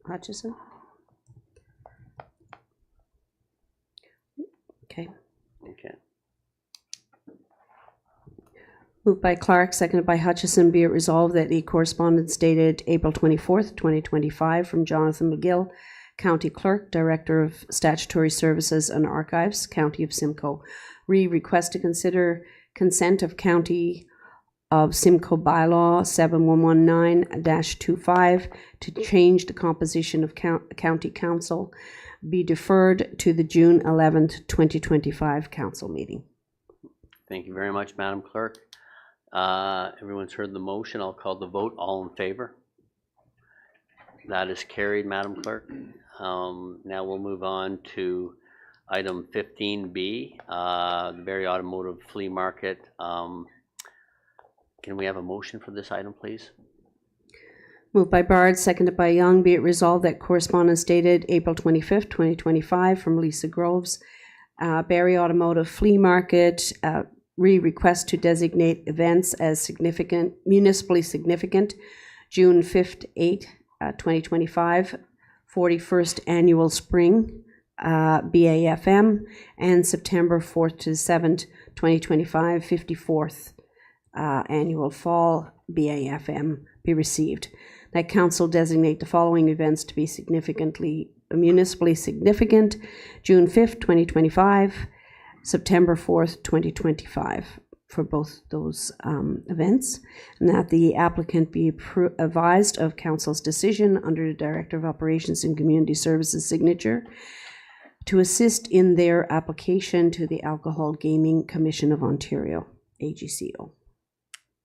Hutchison? Okay. Okay. Moved by Clark, seconded by Hutchison, be it resolved that the correspondence dated April 24th, 2025 from Jonathan McGill, County Clerk, Director of Statutory Services and Archives, County of Simcoe, request to consider consent of County of Simcoe Bylaw 7119-25 to change the composition of County Council be deferred to the June 11th, 2025 council meeting. Thank you very much, Madam Clerk. Everyone's heard the motion. I'll call the vote. All in favor? That is carried, Madam Clerk. Now we'll move on to item 15B, the Barrie Automotive Flea Market. Can we have a motion for this item, please? Moved by Bard, seconded by Young, be it resolved that correspondence dated April 25th, 2025 from Lisa Groves, Barrie Automotive Flea Market, request to designate events as significant, municipally significant, June 5th, 2025, 41st Annual Spring BAFM, and September 4th to 7th, 2025, 54th Annual Fall BAFM be received. That council designate the following events to be municipally significant: June 5th, 2025, September 4th, 2025, for both those events, and that the applicant be advised of council's decision under the Director of Operations and Community Services signature to assist in their application to the Alcohol Gaming Commission of Ontario, AGCO.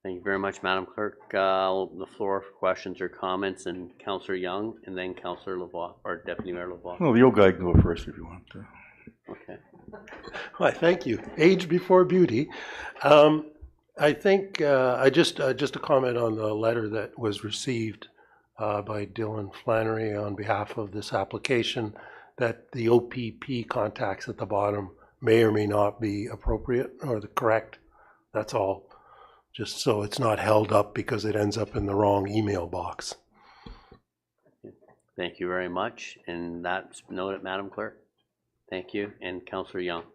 Thank you very much, Madam Clerk. The floor for questions or comments, and Councillor Young, and then Councillor LeBlanc, or Deputy Mayor LeBlanc. Well, the old guy can go first if you want to. Okay. Why, thank you. Age before beauty. I think just a comment on the letter that was received by Dylan Flannery on behalf of this application, that the OPP contacts at the bottom may or may not be appropriate or the correct. That's all. Just so it's not held up because it ends up in the wrong email box. Thank you very much. And that's noted, Madam Clerk. Thank you. And Councillor Young.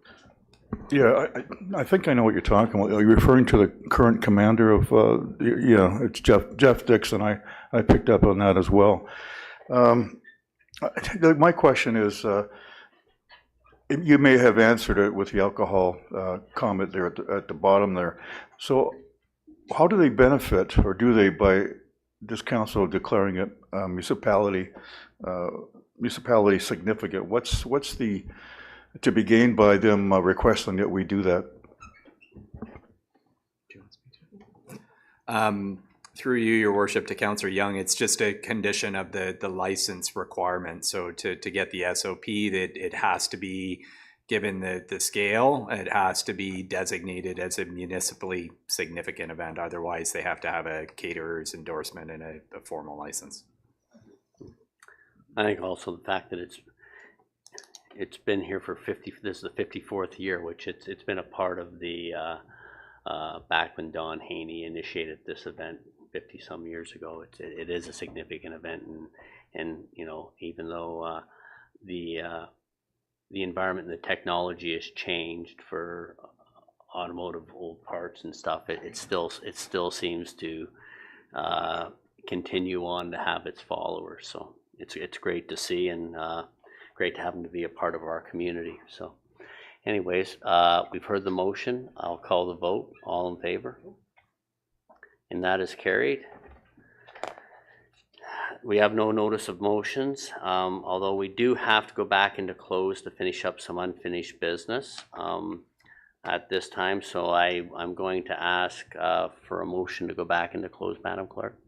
Yeah, I think I know what you're talking about. Are you referring to the current commander of, yeah, it's Jeff Dixon. I picked up on that as well. My question is, you may have answered it with the alcohol comment there at the bottom there. So how do they benefit, or do they, by this council declaring it municipality significant? What's the to be gained by them requesting that we do that? Through you, your worship, to Councillor Young, it's just a condition of the license requirement. So to get the SOP, that it has to be, given the scale, it has to be designated as a municipally significant event. Otherwise, they have to have a caterer's endorsement and a formal license. I think also the fact that it's been here for 50, this is the 54th year, which it's been a part of the, back when Don Haney initiated this event 50 some years ago. It is a significant event, and you know, even though the environment and the technology has changed for automotive old parts and stuff, it still seems to continue on to have its followers. So it's great to see, and great to have them to be a part of our community. So anyways, we've heard the motion. I'll call the vote. All in favor? And that is carried. We have no notice of motions, although we do have to go back into close to finish up some unfinished business at this time. So I'm going to ask for a motion to go back into close, Madam Clerk.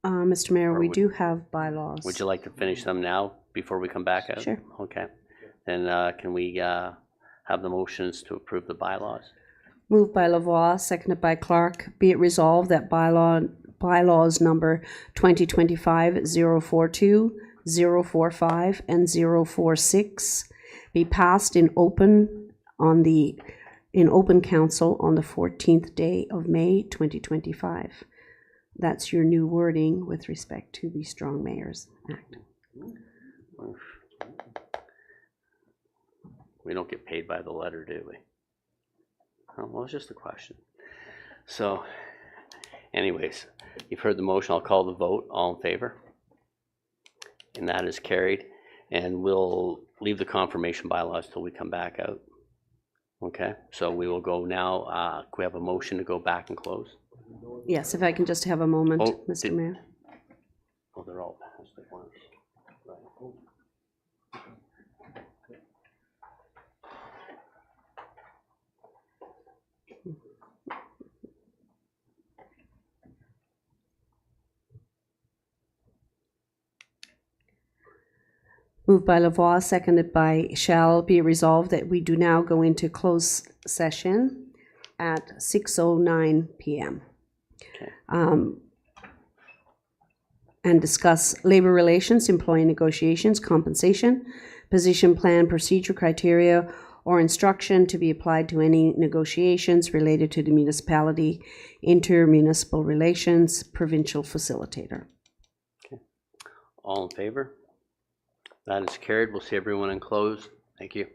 Mr. Mayor, Or we do have bylaws. Would you like to finish them now before we come back out? Sure. Okay. Then can we have the motions to approve the bylaws? Moved by Lavoie, seconded by Clark. Be it resolved that bylaws number 2025-042, 045, and 046 be passed in open council on the 14th day of May 2025. That's your new wording with respect to the Strong Mayors Act. We don't get paid by the letter, do we? Well, it's just a question. So, anyways, you've heard the motion. I'll call the vote. All in favor? And that is carried. And we'll leave the confirmation bylaws till we come back out. Okay, so we will go now. Can we have a motion to go back and close? Yes, if I can just have a moment, Oh, Mr. Mayor. Oh, they're all passed at once. Right. Moved by Lavoie, seconded by Shall be resolved that we do now go into closed session at 6:09 p.m. Okay. And discuss labor relations, employee negotiations, compensation, position plan, procedure, criteria, or instruction to be applied to any negotiations related to the municipality, intermunicipal relations, provincial facilitator. Okay. All in favor? That is carried. We'll see everyone in close. Thank you.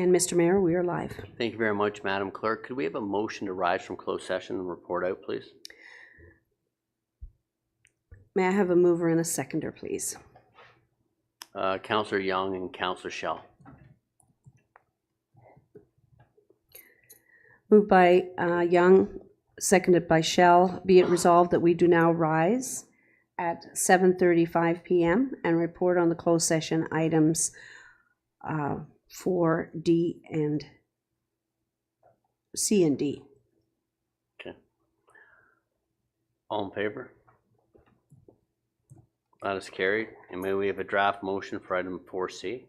And Mr. Mayor, we are live. Thank you very much, Madam Clerk. Could we have a motion to rise from closed session and report out, please? May I have a mover and a seconder, please? Councillor Young and Councillor Shell. Moved by Young, seconded by Shell. Be it resolved that we do now rise at 7:35 p.m. and report on the closed session items 4D and C and D. Okay. All in favor? That is carried. And may we have a draft motion for item 4C?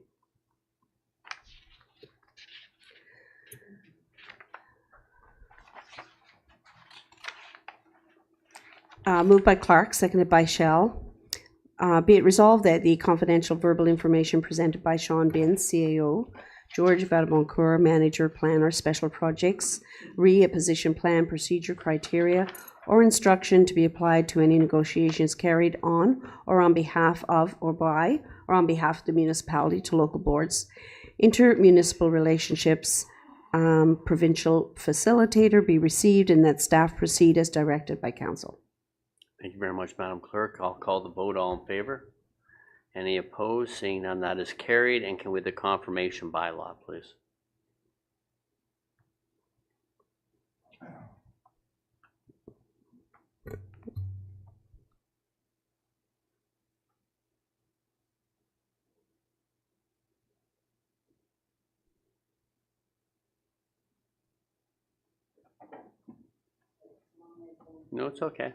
Moved by Clark, seconded by Shell. Be it resolved that the confidential verbal information presented by Sean Binns, CAO, George Vadaboncourt, Manager, Planner, Special Projects, a position plan, procedure, criteria, or instruction to be applied to any negotiations carried on or on behalf of or by or on behalf of the municipality to local boards, intermunicipal relationships, provincial facilitator be received, and that staff proceed as directed by council. Thank you very much, Madam Clerk. I'll call the vote. All in favor? Any opposed? Seeing none, that is carried. And can we have the confirmation bylaw, please? No, it's okay.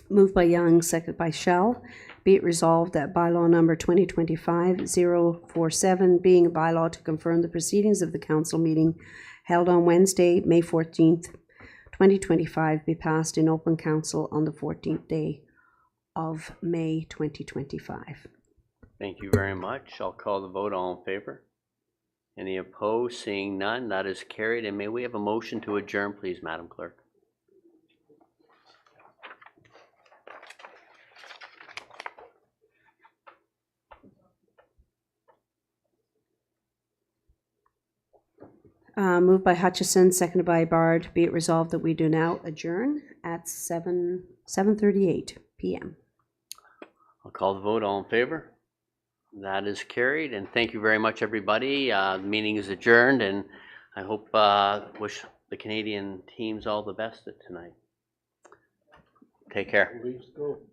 Moved by Young, seconded by Shell. Be it resolved that bylaw number 2025-047, being a bylaw to confirm the proceedings of the council meeting held on Wednesday, May 14th, 2025, be passed in open council on the 14th day of May 2025. Thank you very much. I'll call the vote. All in favor? Any opposed? Seeing none, that is carried. And may we have a motion to adjourn, please, Madam Clerk? Moved by Hutchison, seconded by Bard. Be it resolved that we do now adjourn at 7:38 p.m. I'll call the vote. All in favor? That is carried. And thank you very much, everybody. The meeting is adjourned, and I hope wish the Canadian teams all the best tonight. Take care.